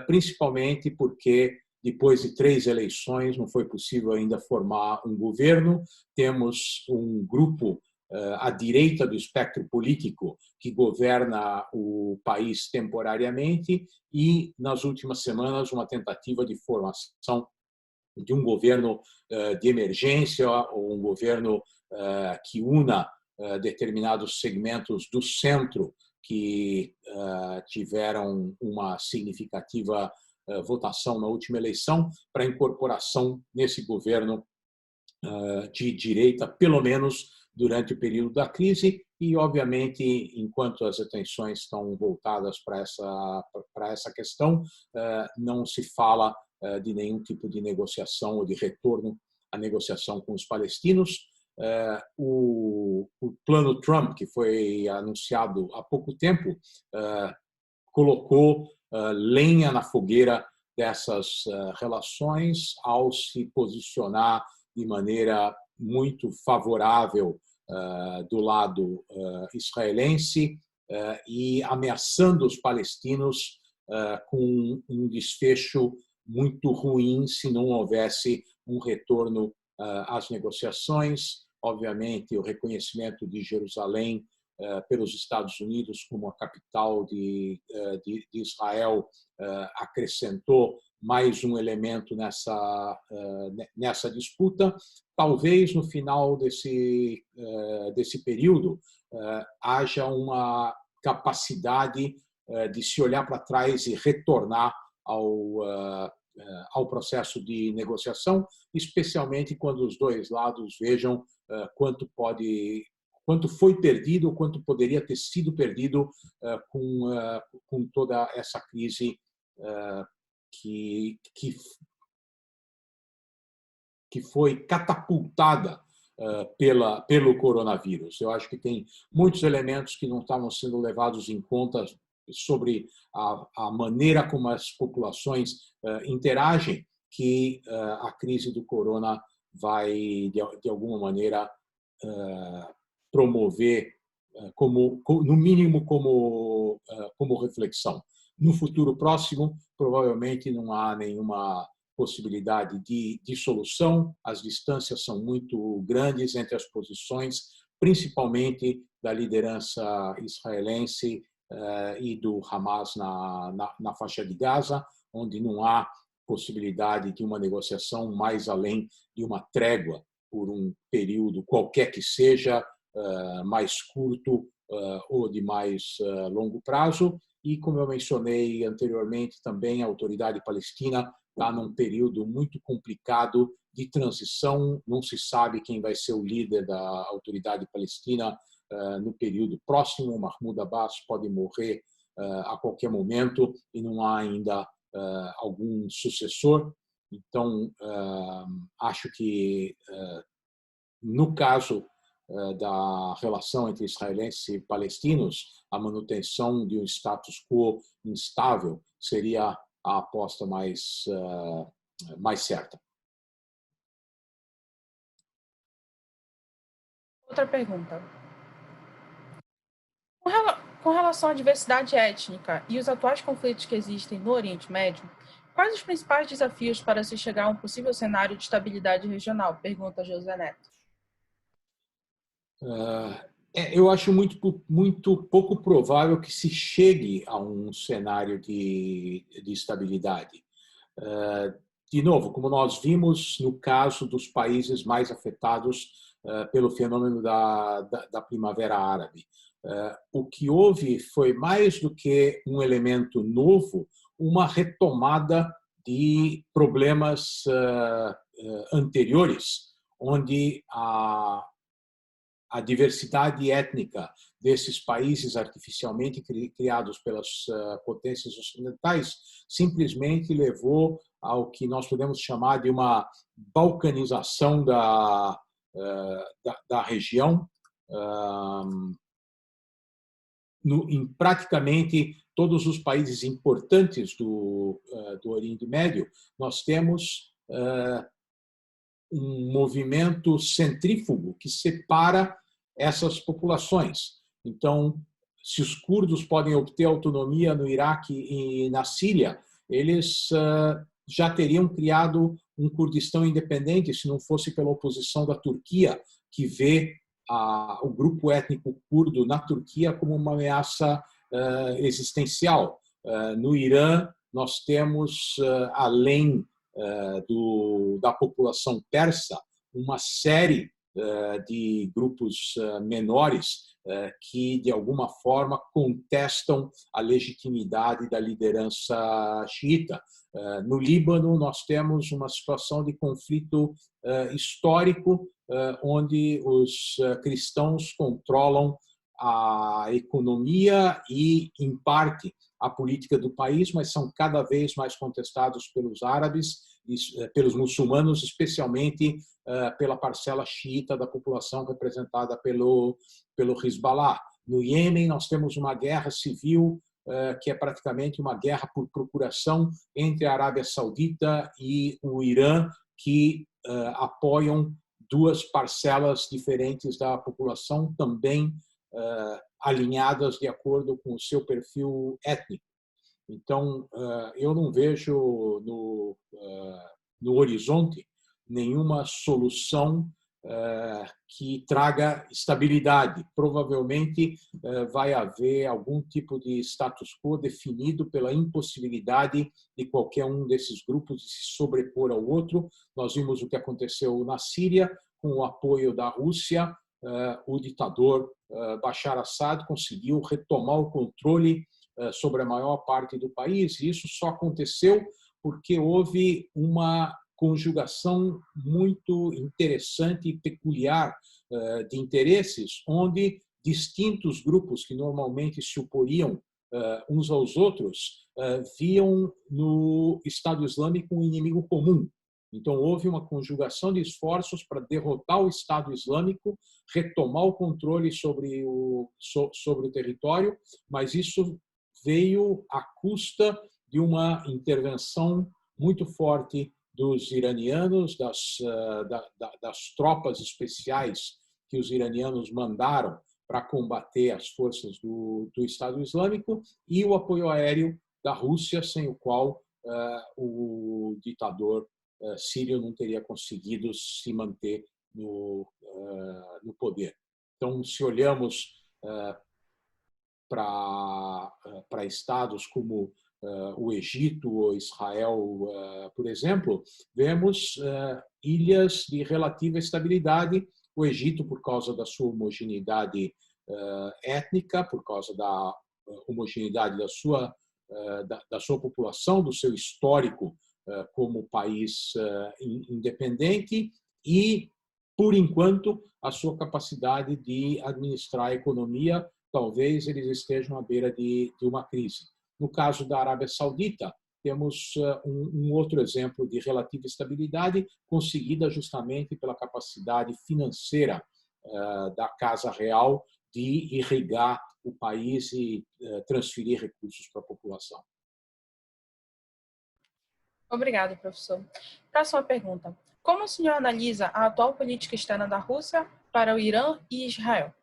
principalmente porque depois de 3 eleições não foi possível ainda formar um governo. Temos um grupo à direita do espectro político que governa o país temporariamente e, nas últimas semanas, uma tentativa de formação de um governo de emergência ou um governo que una determinados segmentos do centro que tiveram uma significativa votação na última eleição para incorporação nesse governo de direita, pelo menos durante o período da crise e, obviamente, enquanto as atenções estão voltadas para essa questão, não se fala de nenhum tipo de negociação ou de retorno à negociação com os palestinos. O plano Trump, que foi anunciado há pouco tempo, colocou lenha na fogueira dessas relações ao se posicionar de maneira muito favorável do lado israelense e ameaçando os palestinos com um desfecho muito ruim se não houvesse um retorno às negociações. Obviamente, o reconhecimento de Jerusalém pelos Estados Unidos como a capital de Israel acrescentou mais um elemento nessa disputa. Talvez no final desse período haja uma capacidade de se olhar para trás e retornar ao processo de negociação, especialmente quando os dois lados vejam quanto foi perdido, quanto poderia ter sido perdido com toda essa crise que foi catapultada pelo coronavírus. Eu acho que tem muitos elementos que não estavam sendo levados em conta sobre a maneira como as populações interagem, que a crise do corona vai, de alguma maneira, promover, no mínimo, como reflexão. No futuro próximo, provavelmente não há nenhuma possibilidade de solução. As distâncias são muito grandes entre as posições, principalmente da liderança israelense e do Hamas na faixa de Gaza, onde não há possibilidade de uma negociação mais além de uma trégua por um período qualquer que seja, mais curto ou de mais longo prazo. E, como eu mencionei anteriormente, também a autoridade palestina está num período muito complicado de transição. Não se sabe quem vai ser o líder da autoridade palestina no período próximo. Mahmoud Abbas pode morrer a qualquer momento e não há ainda algum sucessor. Então, acho que, no caso da relação entre israelenses e palestinos, a manutenção de um status quo instável seria a aposta mais certa. Outra pergunta. Com relação à diversidade étnica e os atuais conflitos que existem no Oriente Médio, quais os principais desafios para se chegar a um possível cenário de estabilidade regional? Pergunta José Neto. Eu acho muito pouco provável que se chegue a um cenário de estabilidade. De novo, como nós vimos no caso dos países mais afetados pelo fenômeno da Primavera Árabe. O que houve foi mais do que um elemento novo, uma retomada de problemas anteriores, onde a diversidade étnica desses países artificialmente criados pelas potências ocidentais simplesmente levou ao que nós podemos chamar de uma balcanização da região. Em praticamente todos os países importantes do Oriente Médio, nós temos um movimento centrífugo que separa essas populações. Então, se os curdos podem obter autonomia no Iraque e na Síria, eles já teriam criado um Kurdistão independente se não fosse pela oposição da Turquia, que vê o grupo étnico curdo na Turquia como uma ameaça existencial. No Irã, nós temos, além da população persa, uma série de grupos menores que, de alguma forma, contestam a legitimidade da liderança xiita. No Líbano, nós temos uma situação de conflito histórico, onde os cristãos controlam a economia e, em parte, a política do país, mas são cada vez mais contestados pelos árabes, pelos muçulmanos, especialmente pela parcela xiita da população representada pelo Hezbollah. No Iêmen, nós temos uma guerra civil que é praticamente uma guerra por procuração entre a Arábia Saudita e o Irã, que apoiam duas parcelas diferentes da população, também alinhadas de acordo com o seu perfil étnico. Então, eu não vejo no horizonte nenhuma solução que traga estabilidade. Provavelmente vai haver algum tipo de status quo definido pela impossibilidade de qualquer um desses grupos de se sobrepor ao outro. Nós vimos o que aconteceu na Síria, com o apoio da Rússia. O ditador Bashar Assad conseguiu retomar o controle sobre a maior parte do país, e isso só aconteceu porque houve uma conjugação muito interessante e peculiar de interesses, onde distintos grupos que normalmente se oporiam uns aos outros viam no Estado Islâmico um inimigo comum. Então, houve uma conjugação de esforços para derrotar o Estado Islâmico, retomar o controle sobre o território, mas isso veio à custa de uma intervenção muito forte dos iranianos, das tropas especiais que os iranianos mandaram para combater as forças do Estado Islâmico, e o apoio aéreo da Rússia, sem o qual o ditador sírio não teria conseguido se manter no poder. Então, se olhamos para estados como o Egito ou Israel, por exemplo, vemos ilhas de relativa estabilidade. O Egito, por causa da sua homogeneidade étnica, por causa da homogeneidade da sua população, do seu histórico como país independente e, por enquanto, a sua capacidade de administrar a economia. Talvez eles estejam à beira de uma crise. No caso da Arábia Saudita, temos um outro exemplo de relativa estabilidade conseguida justamente pela capacidade financeira da Casa Real de irrigar o país e transferir recursos para a população. Obrigado, professor. Próxima pergunta. Como o senhor analisa a atual política externa da Rússia para o Irã e Israel?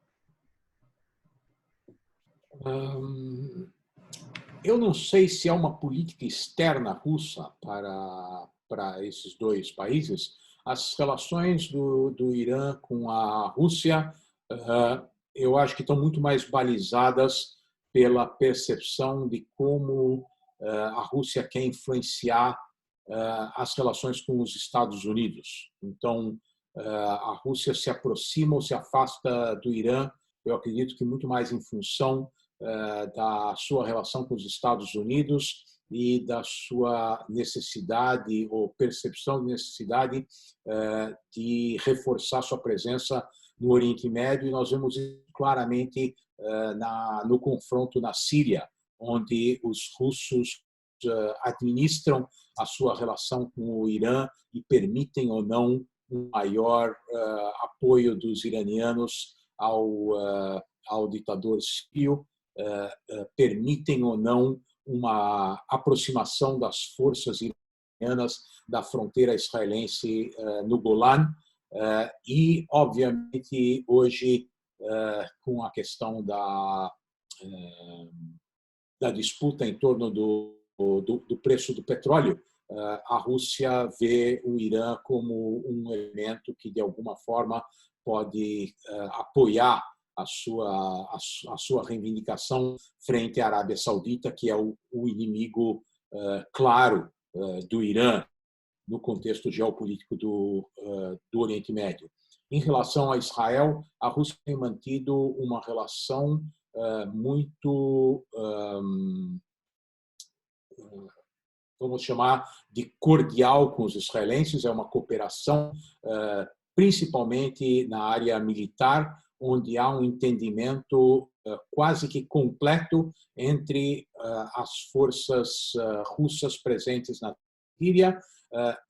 Eu não sei se há uma política externa russa para esses dois países. As relações do Irã com a Rússia, eu acho que estão muito mais balizadas pela percepção de como a Rússia quer influenciar as relações com os Estados Unidos. Então, a Rússia se aproxima ou se afasta do Irã, eu acredito que muito mais em função da sua relação com os Estados Unidos e da sua necessidade ou percepção de necessidade de reforçar sua presença no Oriente Médio. E nós vemos isso claramente no confronto na Síria, onde os russos administram a sua relação com o Irã e permitem ou não um maior apoio dos iranianos ao ditador sírio, permitem ou não uma aproximação das forças iranianas da fronteira israelense no Golan e, obviamente, hoje, com a questão da disputa em torno do preço do petróleo, a Rússia vê o Irã como um elemento que, de alguma forma, pode apoiar a sua reivindicação frente à Arábia Saudita, que é o inimigo claro do Irã no contexto geopolítico do Oriente Médio. Em relação a Israel, a Rússia tem mantido uma relação muito, vamos chamar de cordial com os israelenses. É uma cooperação principalmente na área militar, onde há um entendimento quase que completo entre as forças russas presentes na Síria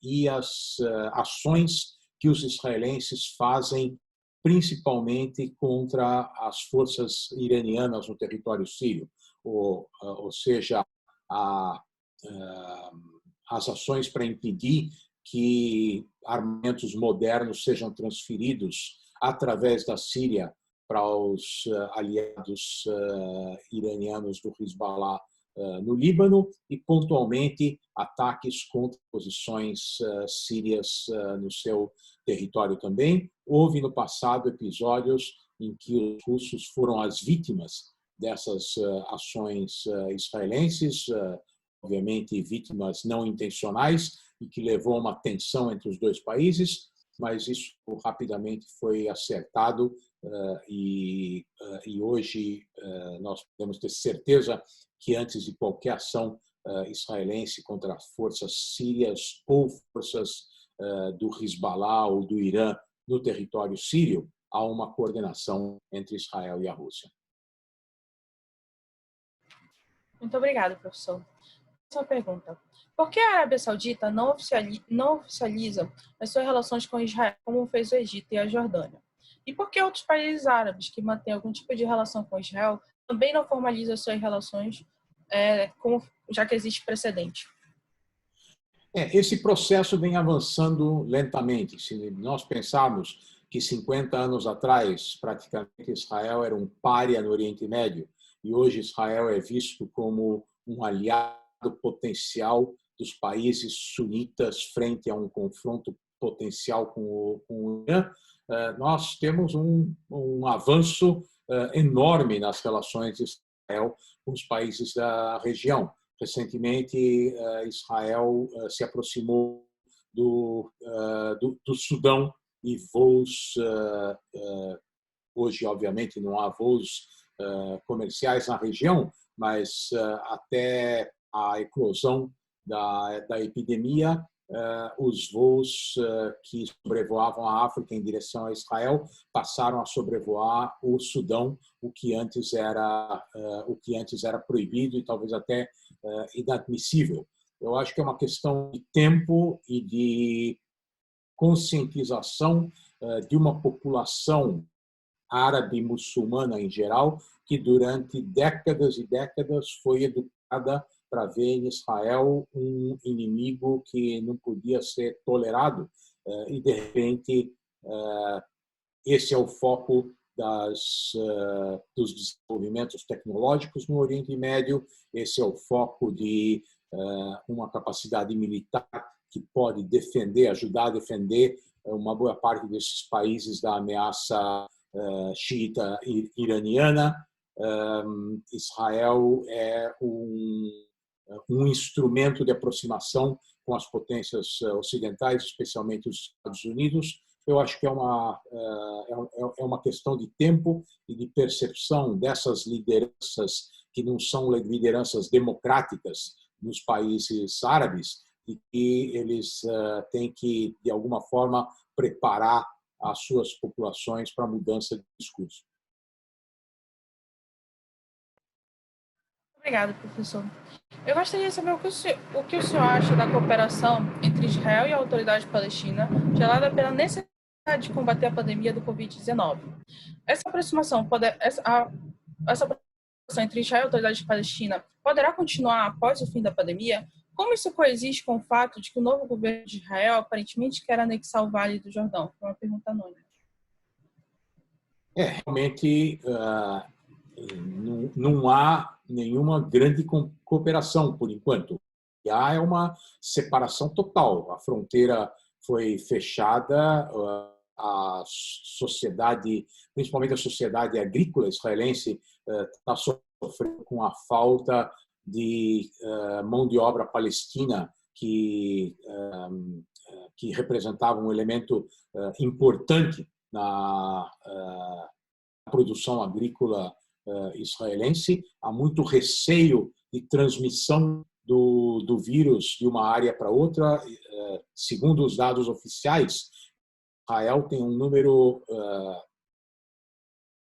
e as ações que os israelenses fazem principalmente contra as forças iranianas no território sírio, ou seja, as ações para impedir que armamentos modernos sejam transferidos através da Síria para os aliados iranianos do Hezbollah no Líbano e, pontualmente, ataques contra posições sírias no seu território também. Houve, no passado, episódios em que os russos foram as vítimas dessas ações israelenses, obviamente vítimas não intencionais, e que levou a uma tensão entre os dois países, mas isso rapidamente foi acertado e hoje nós podemos ter certeza que antes de qualquer ação israelense contra forças sírias ou forças do Hezbollah ou do Irã no território sírio, há uma coordenação entre Israel e a Rússia. Muito obrigada, professor. Essa pergunta. Por que a Arábia Saudita não oficializa as suas relações com Israel, como fez o Egito e a Jordânia? E por que outros países árabes que mantêm algum tipo de relação com Israel também não formalizam as suas relações, já que existe precedente? Esse processo vem avançando lentamente. Se nós pensarmos que 50 anos atrás, praticamente, Israel era um pária no Oriente Médio, e hoje Israel é visto como um aliado potencial dos países sunitas frente a um confronto potencial com o Irã, nós temos um avanço enorme nas relações de Israel com os países da região. Recentemente, Israel se aproximou do Sudão e voos, hoje, obviamente, não há voos comerciais na região, mas até a eclosão da epidemia, os voos que sobrevoavam a África em direção a Israel passaram a sobrevoar o Sudão, o que antes era proibido e talvez até inadmissível. Eu acho que é uma questão de tempo e de conscientização de uma população árabe muçulmana em geral, que durante décadas e décadas foi educada para ver em Israel um inimigo que não podia ser tolerado. E, de repente, esse é o foco dos desenvolvimentos tecnológicos no Oriente Médio, esse é o foco de uma capacidade militar que pode defender, ajudar a defender uma boa parte desses países da ameaça xiita iraniana. Israel é um instrumento de aproximação com as potências ocidentais, especialmente os Estados Unidos. Eu acho que é uma questão de tempo e de percepção dessas lideranças que não são lideranças democráticas nos países árabes e que eles têm que, de alguma forma, preparar as suas populações para a mudança de discurso. Obrigada, professor. Eu gostaria de saber o que o senhor acha da cooperação entre Israel e a autoridade palestina, gerada pela necessidade de combater a pandemia do Covid-19. Essa aproximação entre Israel e a autoridade palestina poderá continuar após o fim da pandemia? Como isso coexiste com o fato de que o novo governo de Israel aparentemente quer anexar o Vale do Jordão? Foi uma pergunta anônima. Realmente não há nenhuma grande cooperação por enquanto. Há uma separação total. A fronteira foi fechada, a sociedade, principalmente a sociedade agrícola israelense, está sofrendo com a falta de mão de obra palestina que representava um elemento importante na produção agrícola israelense. Há muito receio de transmissão do vírus de uma área para outra. Segundo os dados oficiais, Israel tem um número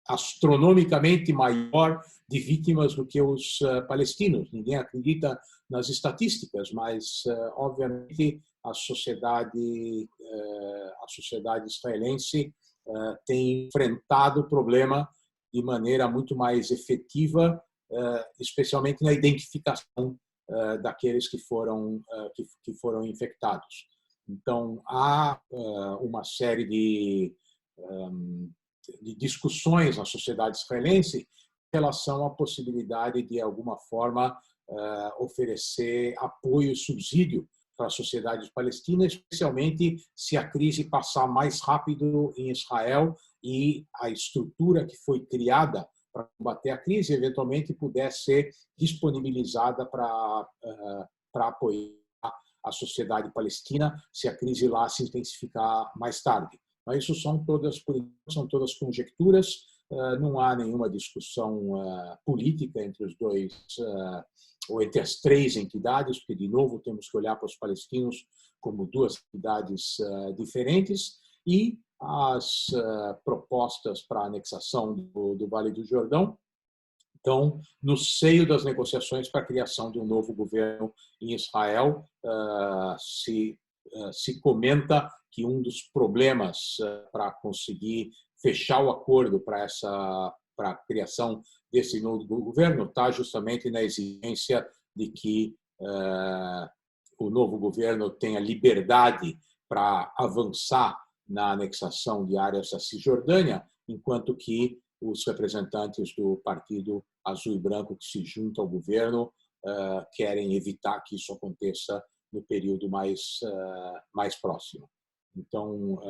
astronomicamente maior de vítimas do que os palestinos. Ninguém acredita nas estatísticas, mas, obviamente, a sociedade israelense tem enfrentado o problema de maneira muito mais efetiva, especialmente na identificação daqueles que foram infectados. Então, há uma série de discussões na sociedade israelense em relação à possibilidade de alguma forma oferecer apoio e subsídio para a sociedade palestina, especialmente se a crise passar mais rápido em Israel e a estrutura que foi criada para combater a crise eventualmente pudesse ser disponibilizada para apoiar a sociedade palestina se a crise lá se intensificar mais tarde. Mas isso são todas conjecturas, não há nenhuma discussão política entre os dois ou entre as três entidades, porque, de novo, temos que olhar para os palestinos como duas entidades diferentes, e as propostas para a anexação do Vale do Jordão estão no seio das negociações para a criação de um novo governo em Israel. Se comenta que um dos problemas para conseguir fechar o acordo para a criação desse novo governo está justamente na exigência de que o novo governo tenha liberdade para avançar na anexação de áreas da Cisjordânia, enquanto que os representantes do Partido Azul e Branco que se juntam ao governo querem evitar que isso aconteça no período mais próximo. Então,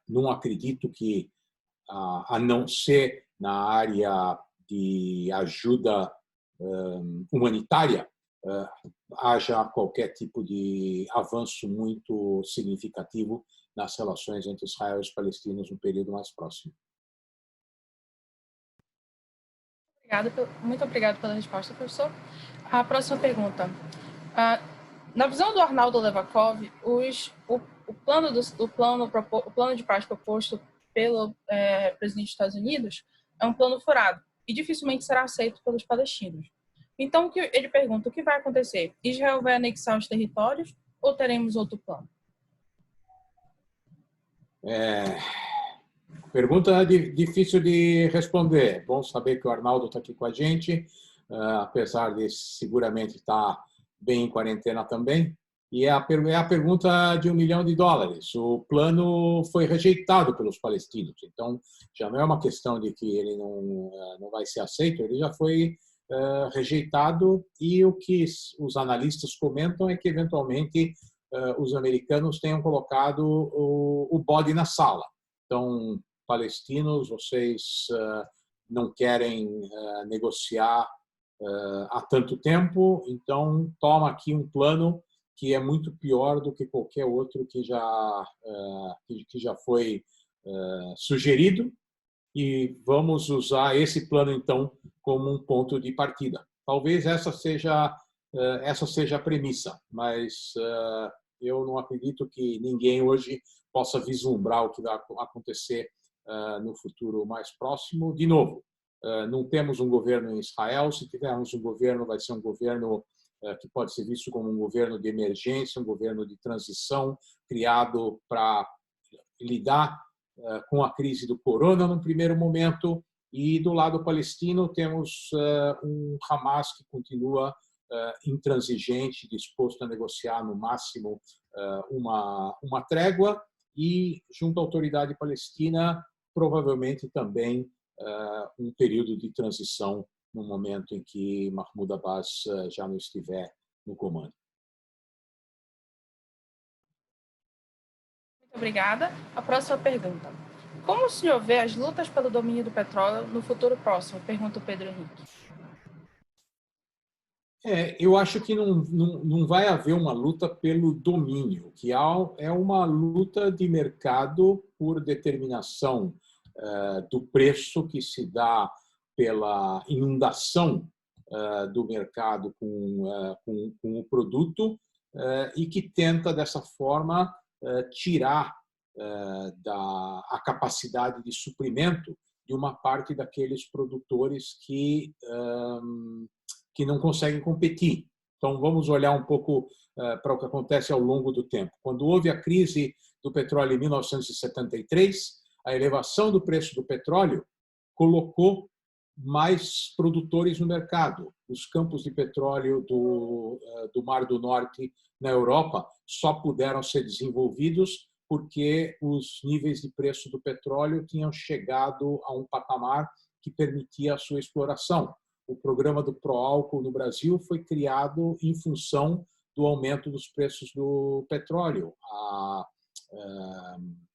não acredito que, a não ser na área de ajuda humanitária, haja qualquer tipo de avanço muito significativo nas relações entre Israel e os palestinos no período mais próximo. Muito obrigada pela resposta, professor. A próxima pergunta. Na visão do Arnaldo Levakov, o plano de paz proposto pelo presidente dos Estados Unidos é um plano furado e dificilmente será aceito pelos palestinos. Então, ele pergunta: o que vai acontecer? Israel vai anexar os territórios ou teremos outro plano? Pergunta difícil de responder. Bom saber que o Arnaldo está aqui com a gente, apesar de seguramente estar bem em quarentena também. E é a pergunta de $1 milhão. O plano foi rejeitado pelos palestinos, então já não é uma questão de que ele não vai ser aceito, ele já foi rejeitado, e o que os analistas comentam é que eventualmente os americanos tenham colocado o bode na sala. Então, palestinos, vocês não querem negociar há tanto tempo, então toma aqui um plano que é muito pior do que qualquer outro que já foi sugerido, e vamos usar esse plano, então, como um ponto de partida. Talvez essa seja a premissa, mas eu não acredito que ninguém hoje possa vislumbrar o que vai acontecer no futuro mais próximo. De novo, não temos um governo em Israel. Se tivermos um governo, vai ser um governo que pode ser visto como um governo de emergência, um governo de transição, criado para lidar com a crise do corona num primeiro momento. E do lado palestino temos um Hamas que continua intransigente, disposto a negociar no máximo uma trégua, e junto à autoridade palestina provavelmente também um período de transição no momento em que Mahmoud Abbas já não estiver no comando. Muito obrigada. A próxima pergunta. Como o senhor vê as lutas pelo domínio do petróleo no futuro próximo? Pergunta o Pedro Henrique. Eu acho que não vai haver uma luta pelo domínio, que é uma luta de mercado por determinação do preço que se dá pela inundação do mercado com o produto, e que tenta, dessa forma, tirar a capacidade de suprimento de uma parte daqueles produtores que não conseguem competir. Então, vamos olhar um pouco para o que acontece ao longo do tempo. Quando houve a crise do petróleo em 1973, a elevação do preço do petróleo colocou mais produtores no mercado. Os campos de petróleo do Mar do Norte, na Europa, só puderam ser desenvolvidos porque os níveis de preço do petróleo tinham chegado a um patamar que permitia a sua exploração. O programa do Proálcool no Brasil foi criado em função do aumento dos preços do petróleo.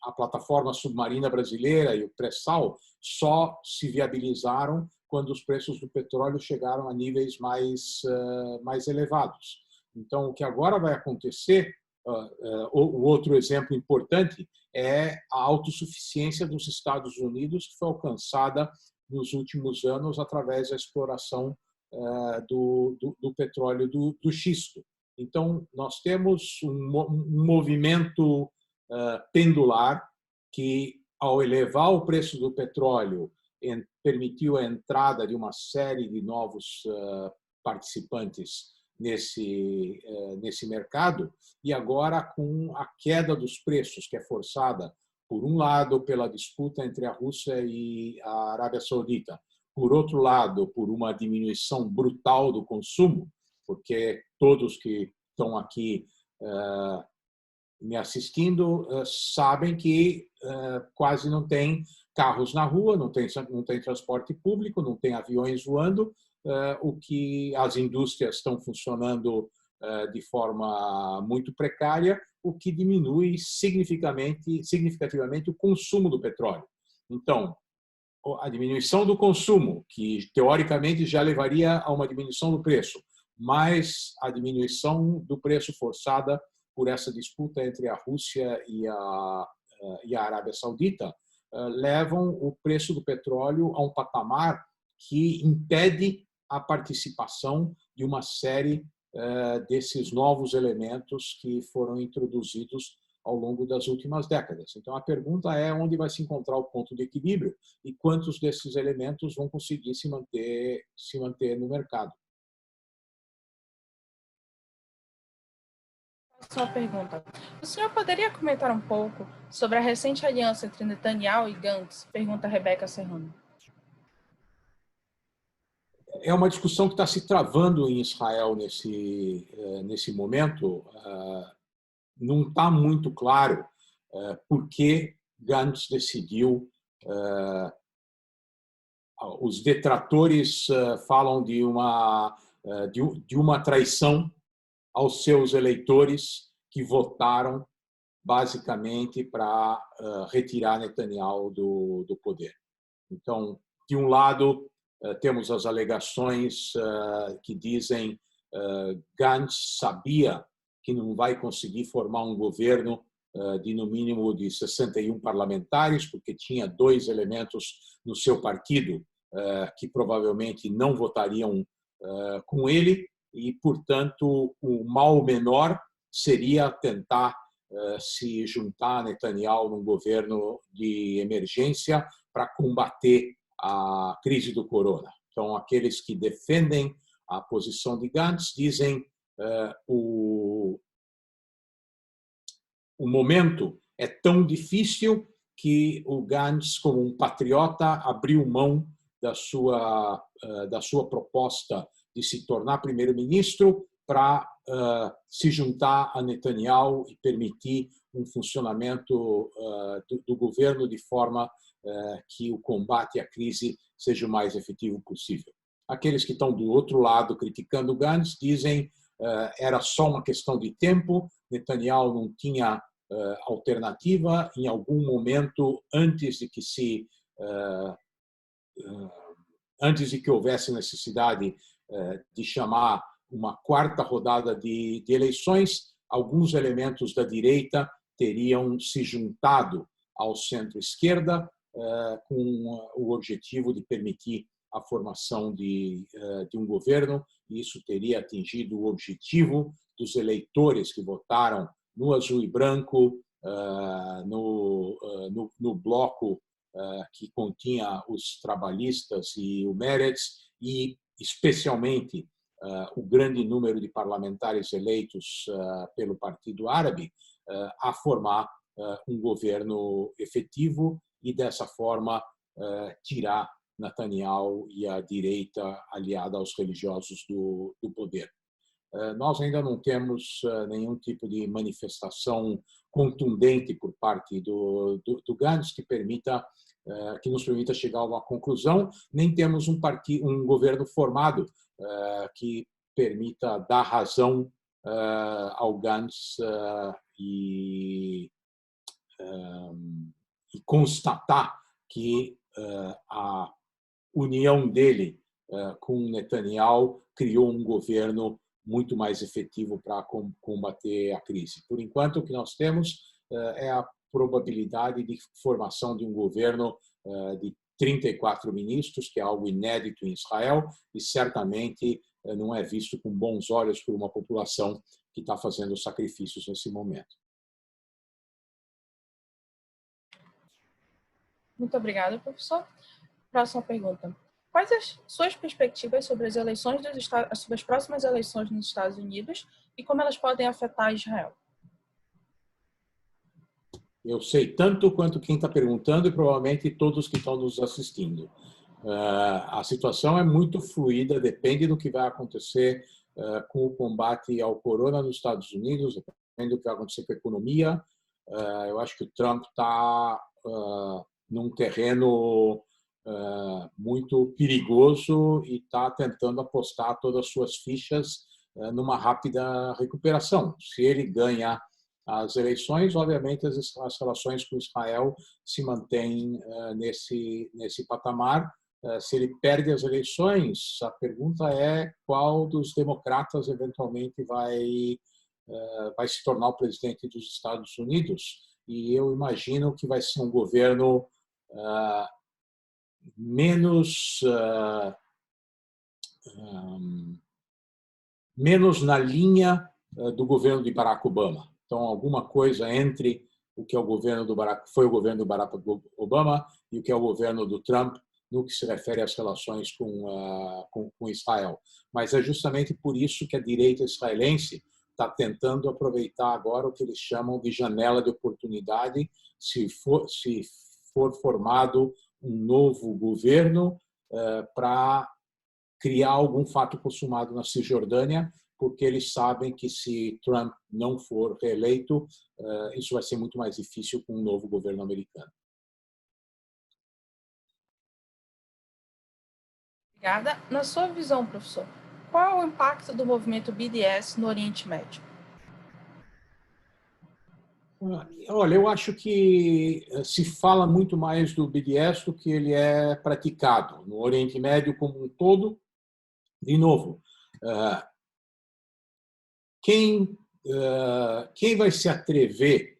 A plataforma submarina brasileira e o pré-sal só se viabilizaram quando os preços do petróleo chegaram a níveis mais elevados. Então, o que agora vai acontecer, o outro exemplo importante, é a autossuficiência dos Estados Unidos, que foi alcançada nos últimos anos através da exploração do petróleo do xisto. Então, nós temos um movimento pendular que, ao elevar o preço do petróleo, permitiu a entrada de uma série de novos participantes nesse mercado, e agora, com a queda dos preços, que é forçada, por um lado, pela disputa entre a Rússia e a Arábia Saudita, por outro lado, por uma diminuição brutal do consumo, porque todos que estão aqui me assistindo sabem que quase não tem carros na rua, não tem transporte público, não tem aviões voando, o que as indústrias estão funcionando de forma muito precária, o que diminui significativamente o consumo do petróleo. Então, a diminuição do consumo, que teoricamente já levaria a uma diminuição do preço, mas a diminuição do preço forçada por essa disputa entre a Rússia e a Arábia Saudita, levam o preço do petróleo a um patamar que impede a participação de uma série desses novos elementos que foram introduzidos ao longo das últimas décadas. Então, a pergunta é onde vai se encontrar o ponto de equilíbrio e quantos desses elementos vão conseguir se manter no mercado. Próxima pergunta. O senhor poderia comentar um pouco sobre a recente aliança entre Netanyahu e Gantz? Pergunta Rebeca Serrano. É uma discussão que está se travando em Israel nesse momento. Não está muito claro por que Gantz decidiu. Os detratores falam de uma traição aos seus eleitores que votaram basicamente para retirar Netanyahu do poder. Então, de um lado, temos as alegações que dizem Gantz sabia que não vai conseguir formar um governo de no mínimo de 61 parlamentares, porque tinha 2 elementos no seu partido que provavelmente não votariam com ele, e, portanto, o mal menor seria tentar se juntar a Netanyahu num governo de emergência para combater a crise do corona. Então, aqueles que defendem a posição de Gantz dizem o momento é tão difícil que o Gantz, como um patriota, abriu mão da sua proposta de se tornar primeiro-ministro para se juntar a Netanyahu e permitir um funcionamento do governo de forma que o combate à crise seja o mais efetivo possível. Aqueles que estão do outro lado criticando Gantz dizem era só uma questão de tempo, Netanyahu não tinha alternativa, em algum momento antes de que houvesse necessidade de chamar uma 4ª rodada de eleições, alguns elementos da direita teriam se juntado ao centro-esquerda com o objetivo de permitir a formação de um governo, e isso teria atingido o objetivo dos eleitores que votaram no azul e branco, no bloco que continha os trabalhistas e o Meretz, e especialmente o grande número de parlamentares eleitos pelo Partido Árabe, a formar um governo efetivo e, dessa forma, tirar Netanyahu e a direita aliada aos religiosos do poder. Nós ainda não temos nenhum tipo de manifestação contundente por parte do Gantz que nos permita chegar a uma conclusão, nem temos um governo formado que permita dar razão ao Gantz e constatar que a união dele com Netanyahu criou um governo muito mais efetivo para combater a crise. Por enquanto, o que nós temos é a probabilidade de formação de um governo de 34 ministros, que é algo inédito em Israel e certamente não é visto com bons olhos por uma população que está fazendo sacrifícios nesse momento. Muito obrigada, professor. Próxima pergunta. Quais as suas perspectivas sobre sobre as próximas eleições nos Estados Unidos e como elas podem afetar Israel? Eu sei tanto quanto quem está perguntando e provavelmente todos que estão nos assistindo. A situação é muito fluida, depende do que vai acontecer com o combate ao corona nos Estados Unidos, depende do que vai acontecer com a economia. Eu acho que o Trump está num terreno muito perigoso e está tentando apostar todas as suas fichas numa rápida recuperação. Se ele ganha as eleições, obviamente as relações com Israel se mantêm nesse patamar. Se ele perde as eleições, a pergunta é qual dos democratas eventualmente vai se tornar o presidente dos Estados Unidos. E eu imagino que vai ser um governo menos na linha do governo de Barack Obama. Então, alguma coisa entre o que é o governo foi o governo do Barack Obama e o que é o governo do Trump no que se refere às relações com Israel. Mas é justamente por isso que a direita israelense está tentando aproveitar agora o que eles chamam de janela de oportunidade, se for formado um novo governo para criar algum fato consumado na Cisjordânia, porque eles sabem que se Trump não for reeleito, isso vai ser muito mais difícil com um novo governo americano. Obrigada. Na sua visão, professor, qual é o impacto do movimento BDS no Oriente Médio? Olha, eu acho que se fala muito mais do BDS do que ele é praticado no Oriente Médio como um todo. De novo, quem vai se atrever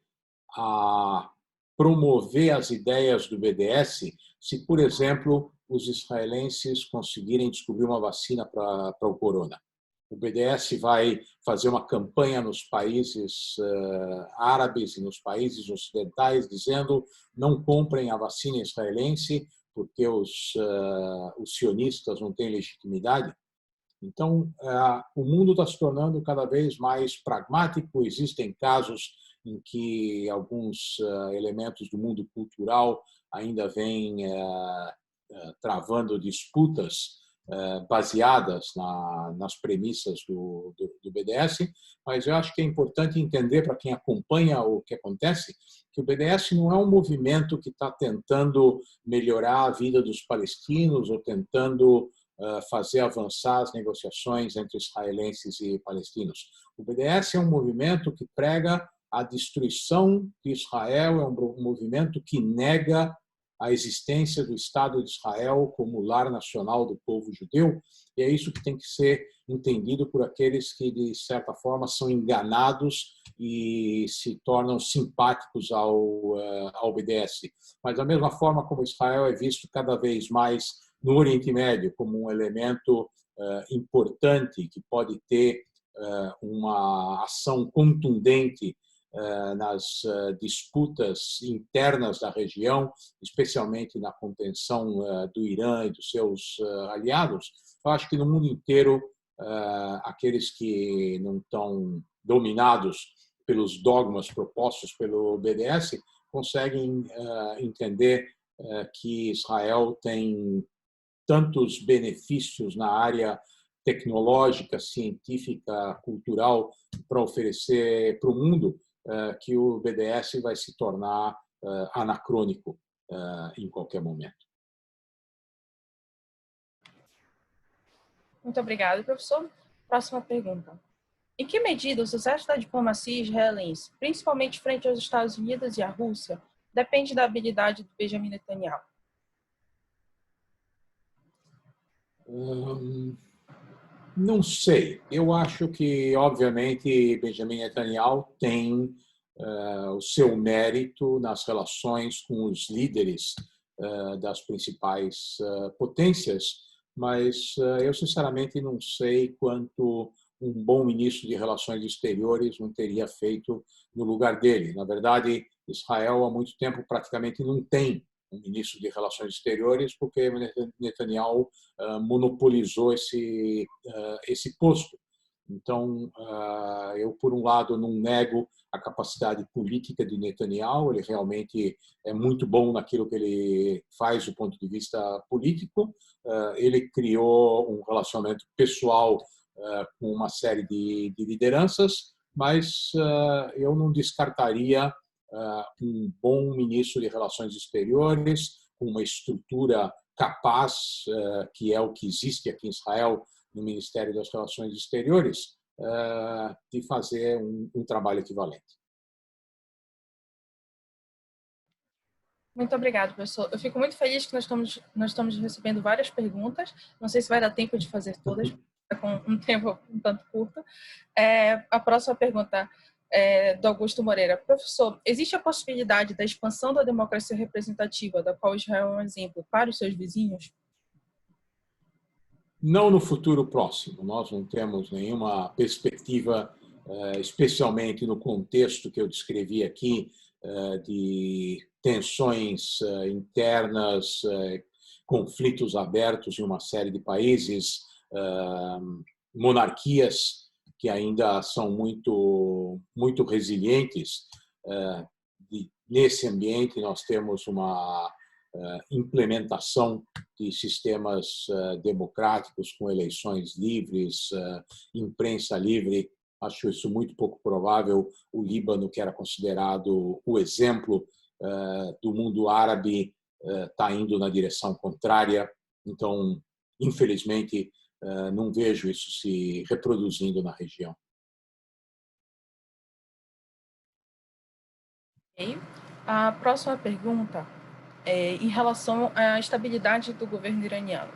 a promover as ideias do BDS se, por exemplo, os israelenses conseguirem descobrir uma vacina para o corona? O BDS vai fazer uma campanha nos países árabes e nos países ocidentais dizendo não comprem a vacina israelense porque os sionistas não têm legitimidade. Então, o mundo está se tornando cada vez mais pragmático. Existem casos em que alguns elementos do mundo cultural ainda vêm travando disputas baseadas nas premissas do BDS, mas eu acho que é importante entender para quem acompanha o que acontece que o BDS não é um movimento que está tentando melhorar a vida dos palestinos ou tentando fazer avançar as negociações entre israelenses e palestinos. O BDS é um movimento que prega a destruição de Israel, é um movimento que nega a existência do Estado de Israel como lar nacional do povo judeu, e é isso que tem que ser entendido por aqueles que, de certa forma, são enganados e se tornam simpáticos ao BDS. Mas, da mesma forma como Israel é visto cada vez mais no Oriente Médio como um elemento importante que pode ter uma ação contundente nas disputas internas da região, especialmente na contenção do Irã e dos seus aliados, eu acho que no mundo inteiro aqueles que não estão dominados pelos dogmas propostos pelo BDS conseguem entender que Israel tem tantos benefícios na área tecnológica, científica, cultural para oferecer para o mundo, que o BDS vai se tornar anacrônico em qualquer momento. Muito obrigada, professor. Próxima pergunta. Em que medida o sucesso da diplomacia israelense, principalmente frente aos Estados Unidos e à Rússia, depende da habilidade do Benjamin Netanyahu? Não sei. Eu acho que, obviamente, Benjamin Netanyahu tem o seu mérito nas relações com os líderes das principais potências, mas eu, sinceramente, não sei quanto um bom ministro de Relações Exteriores não teria feito no lugar dele. Na verdade, Israel, há muito tempo, praticamente não tem um ministro de Relações Exteriores, porque Netanyahu monopolizou esse posto. Então, eu, por um lado, não nego a capacidade política de Netanyahu, ele realmente é muito bom naquilo que ele faz do ponto de vista político, ele criou um relacionamento pessoal com uma série de lideranças, mas eu não descartaria um bom ministro de Relações Exteriores, com uma estrutura capaz, que é o que existe aqui em Israel, no Ministério das Relações Exteriores, de fazer um trabalho equivalente. Muito obrigada, professor. Eu fico muito feliz que nós estamos recebendo várias perguntas. Não sei se vai dar tempo de fazer todas, com um tempo um tanto curto. A próxima pergunta é do Augusto Moreira. Professor, existe a possibilidade da expansão da democracia representativa, da qual Israel é um exemplo, para os seus vizinhos? Não no futuro próximo. Nós não temos nenhuma perspectiva, especialmente no contexto que eu descrevi aqui, de tensões internas, conflitos abertos em uma série de países, monarquias. que ainda são muito resilientes. Nesse ambiente, nós temos uma implementação de sistemas democráticos com eleições livres, imprensa livre. Acho isso muito pouco provável. O Líbano, que era considerado o exemplo do mundo árabe, está indo na direção contrária. Então, infelizmente, não vejo isso se reproduzindo na região. Okay. A próxima pergunta é em relação à estabilidade do governo iraniano.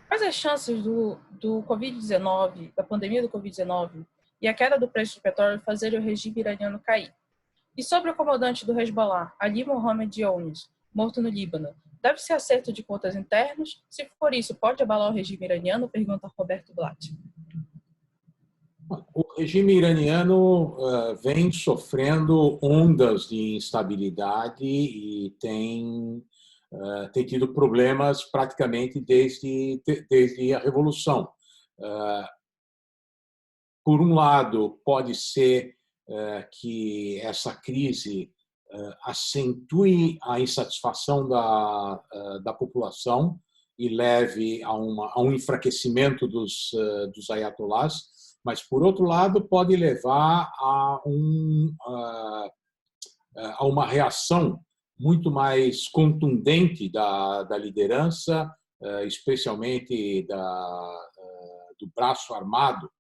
Quais as chances do Covid-19, da pandemia do Covid-19 e a queda do preço do petróleo fazerem o regime iraniano cair? E sobre o comandante do Hezbollah, Ali Mohammed Younis, morto no Líbano, deve ser acerto de contas internos? Se for isso, pode abalar o regime iraniano? Pergunta Roberto Blatt. O regime iraniano vem sofrendo ondas de instabilidade e tem tido problemas praticamente desde a Revolução. Por um lado, pode ser que essa crise acentue a insatisfação da população e leve a um enfraquecimento dos ayatollahs, mas, por outro lado, pode levar a uma reação muito mais contundente da liderança, especialmente do braço armado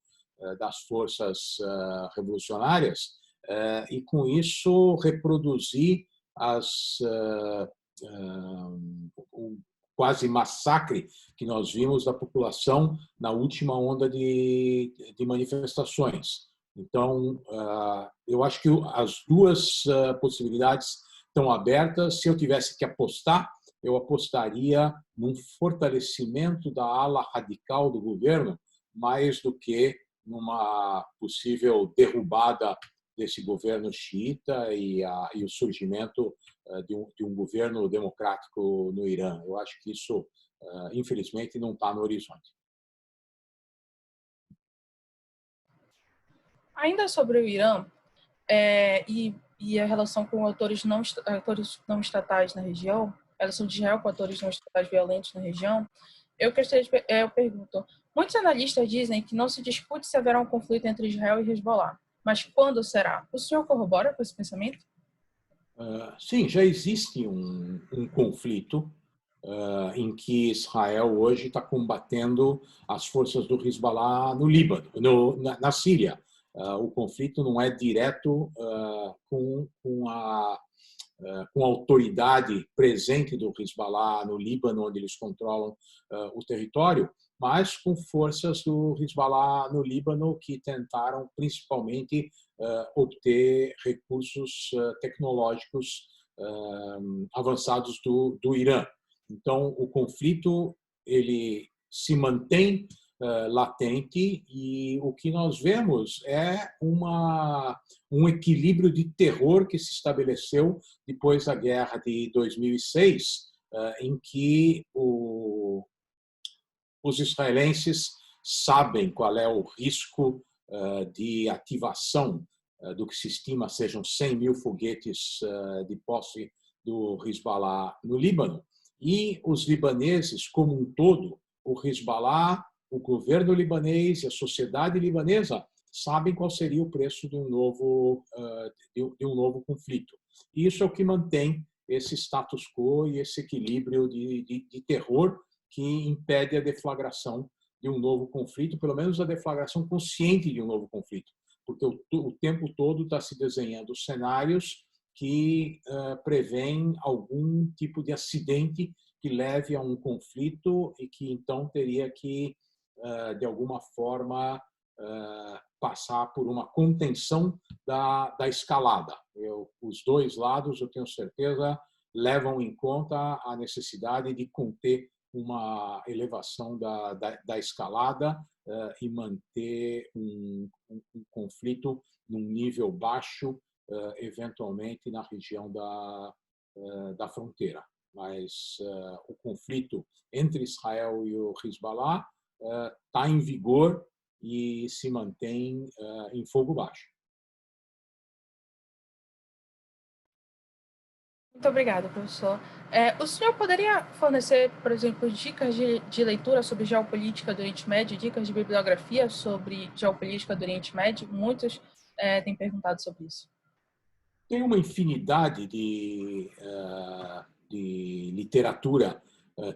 das forças revolucionárias, e, com isso, reproduzir o quase massacre que nós vimos da população na última onda de manifestações. Então, eu acho que as duas possibilidades estão abertas. Se eu tivesse que apostar, eu apostaria num fortalecimento da ala radical do governo, mais do que numa possível derrubada desse governo xiita e o surgimento de um governo democrático no Irã. Eu acho que isso, infelizmente, não está no horizonte. Ainda sobre o Irã e a relação com atores não estatais na região, a relação de Israel com atores não estatais violentos na região, eu pergunto, muitos analistas dizem que não se discute se haverá um conflito entre Israel e Hezbollah, mas quando será? O senhor corrobora com esse pensamento? Sim, já existe um conflito em que Israel hoje está combatendo as forças do Hezbollah no Líbano, na Síria. O conflito não é direto com a autoridade presente do Hezbollah no Líbano, onde eles controlam o território, mas com forças do Hezbollah no Líbano que tentaram principalmente obter recursos tecnológicos avançados do Irã. Então, o conflito ele se mantém latente e o que nós vemos é um equilíbrio de terror que se estabeleceu depois da guerra de 2006, em que os israelenses sabem qual é o risco de ativação do que se estima sejam 100 mil foguetes de posse do Hezbollah no Líbano. E os libaneses, como um todo, o Hezbollah, o governo libanês e a sociedade libanesa sabem qual seria o preço de um novo conflito. E isso é o que mantém esse status quo e esse equilíbrio de terror que impede a deflagração de um novo conflito, pelo menos a deflagração consciente de um novo conflito, porque o tempo todo está se desenhando cenários que prevêem algum tipo de acidente que leve a um conflito e que então teria que, de alguma forma, passar por uma contenção da escalada. Os dois lados, eu tenho certeza, levam em conta a necessidade de conter uma elevação da escalada e manter um conflito num nível baixo, eventualmente na região da fronteira. Mas o conflito entre Israel e o Hezbollah está em vigor e se mantém em fogo baixo. Muito obrigada, professor. O senhor poderia fornecer, por exemplo, dicas de leitura sobre geopolítica do Oriente Médio, dicas de bibliografia sobre geopolítica do Oriente Médio? Muitos têm perguntado sobre isso. Tem uma infinidade de literatura,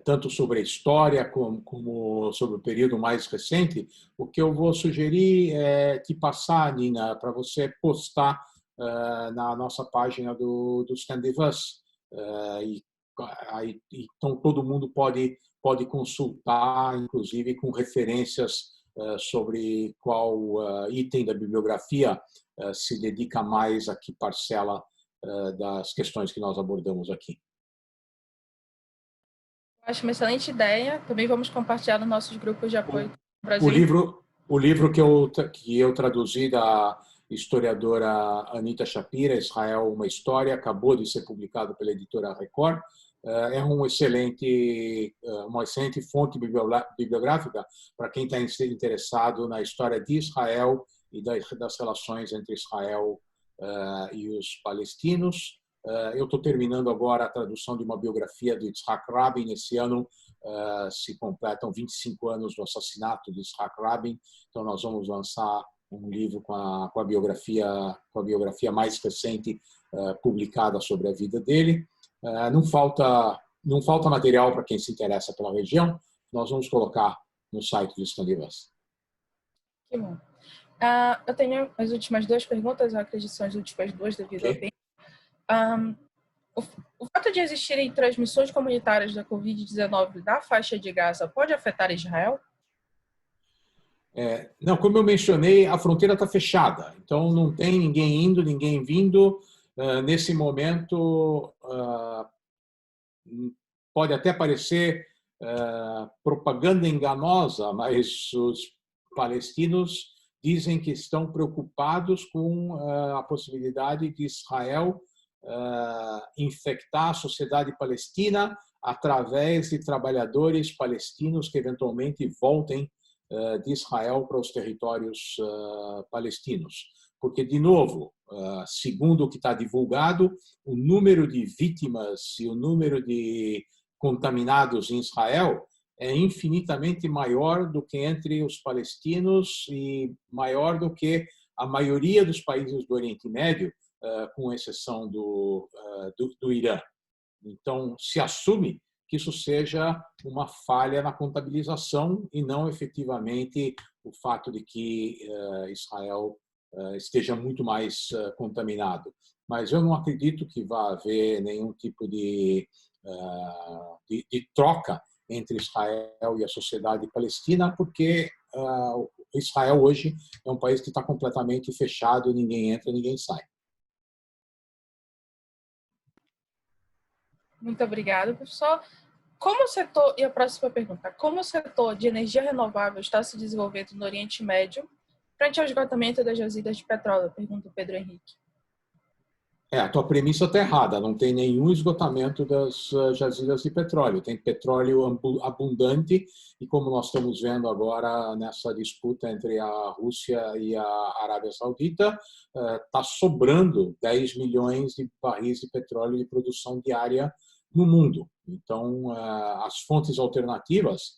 tanto sobre a história como sobre o período mais recente. O que eu vou sugerir é te passar, Nina, para você postar na nossa página do Stand With Us. Então, todo mundo pode consultar, inclusive com referências sobre qual item da bibliografia se dedica mais a que parcela das questões que nós abordamos aqui. Acho uma excelente ideia. Também vamos compartilhar nos nossos grupos de apoio no Brasil. O livro que eu traduzi da historiadora Anita Shapira, Israel, uma História, acabou de ser publicado pela editora Record. É uma excelente fonte bibliográfica para quem está interessado na história de Israel e das relações entre Israel e os palestinos. Eu estou terminando agora a tradução de uma biografia de Yitzhak Rabin. Esse ano se completam 25 anos do assassinato de Yitzhak Rabin. Então, nós vamos lançar um livro com a biografia mais recente publicada sobre a vida dele. Não falta material para quem se interessa pela região. Nós vamos colocar no site do Stand With Us. Que bom. Eu tenho as últimas duas perguntas, eu acredito que são as últimas duas devido ao tempo. O fato de existirem transmissões comunitárias da Covid-19 da faixa de Gaza pode afetar Israel? Não, como eu mencionei, a fronteira está fechada, então não tem ninguém indo, ninguém vindo. Nesse momento, pode até parecer propaganda enganosa, mas os palestinos dizem que estão preocupados com a possibilidade de Israel infectar a sociedade palestina através de trabalhadores palestinos que eventualmente voltem de Israel para os territórios palestinos. Porque, de novo, segundo o que está divulgado, o número de vítimas e o número de contaminados em Israel é infinitamente maior do que entre os palestinos e maior do que a maioria dos países do Oriente Médio, com exceção do Irã. Então, se assume que isso seja uma falha na contabilização e não efetivamente o fato de que Israel esteja muito mais contaminado. Mas eu não acredito que vá haver nenhum tipo de troca entre Israel e a sociedade palestina, porque Israel hoje é um país que está completamente fechado, ninguém entra, ninguém sai. Muito obrigada, professor. Como o setor, e a próxima pergunta, como o setor de energia renovável está se desenvolvendo no Oriente Médio frente ao esgotamento das jazidas de petróleo? Pergunta o Pedro Henrique. A tua premissa está errada, não tem nenhum esgotamento das jazidas de petróleo. Tem petróleo abundante e, como nós estamos vendo agora nessa disputa entre a Rússia e a Arábia Saudita, está sobrando 10 milhões de barris de petróleo de produção diária no mundo. Então, as fontes alternativas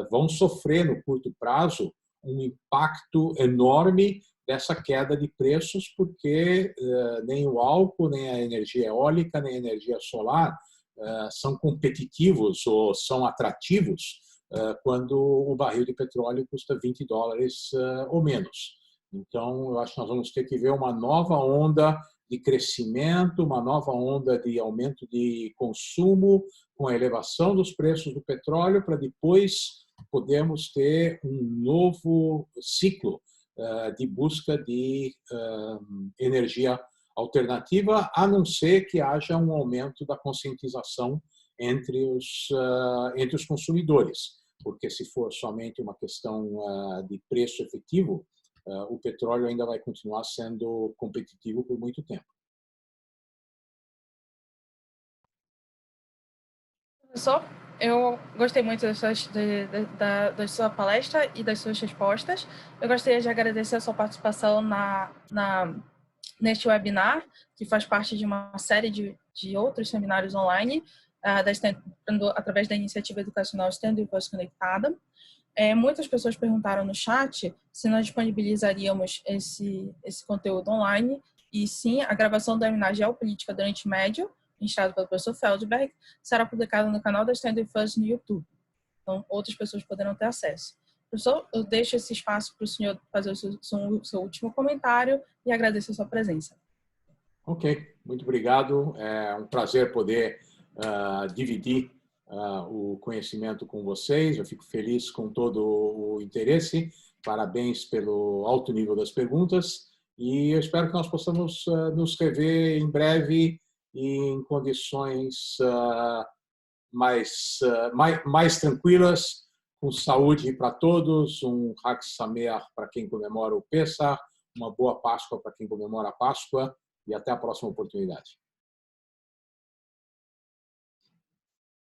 vão sofrer no curto prazo um impacto enorme dessa queda de preços, porque nem o álcool, nem a energia eólica, nem a energia solar são competitivos ou são atrativos quando o barril de petróleo custa $20 ou menos. Então, eu acho que nós vamos ter que ver uma nova onda de crescimento, uma nova onda de aumento de consumo, com a elevação dos preços do petróleo, para depois podermos ter um novo ciclo de busca de energia alternativa, a não ser que haja um aumento da conscientização entre os consumidores, porque se for somente uma questão de preço efetivo, o petróleo ainda vai continuar sendo competitivo por muito tempo. Professor, Eu gostei muito da sua palestra e das suas respostas. Eu gostaria de agradecer a sua participação neste webinar, que faz parte de uma série de outros seminários online, através da iniciativa educacional Stand With Us Conectada. Muitas pessoas perguntaram no chat se nós disponibilizaríamos esse conteúdo online, e sim, a gravação do webinar Geopolítica do Oriente Médio, ministrado pelo professor Feldberg, será publicada no canal da Stand With Us no YouTube. Então, outras pessoas poderão ter acesso. Professor, eu deixo esse espaço para o senhor fazer o seu último comentário e agradeço a sua presença. Ok, muito obrigado. É um prazer poder dividir o conhecimento com vocês. Eu fico feliz com todo o interesse. Parabéns pelo alto nível das perguntas e eu espero que nós possamos nos rever em breve e em condições mais tranquilas, com saúde para todos, um Hag Sameach para quem comemora o Pessah, uma boa Páscoa para quem comemora a Páscoa e até a próxima oportunidade.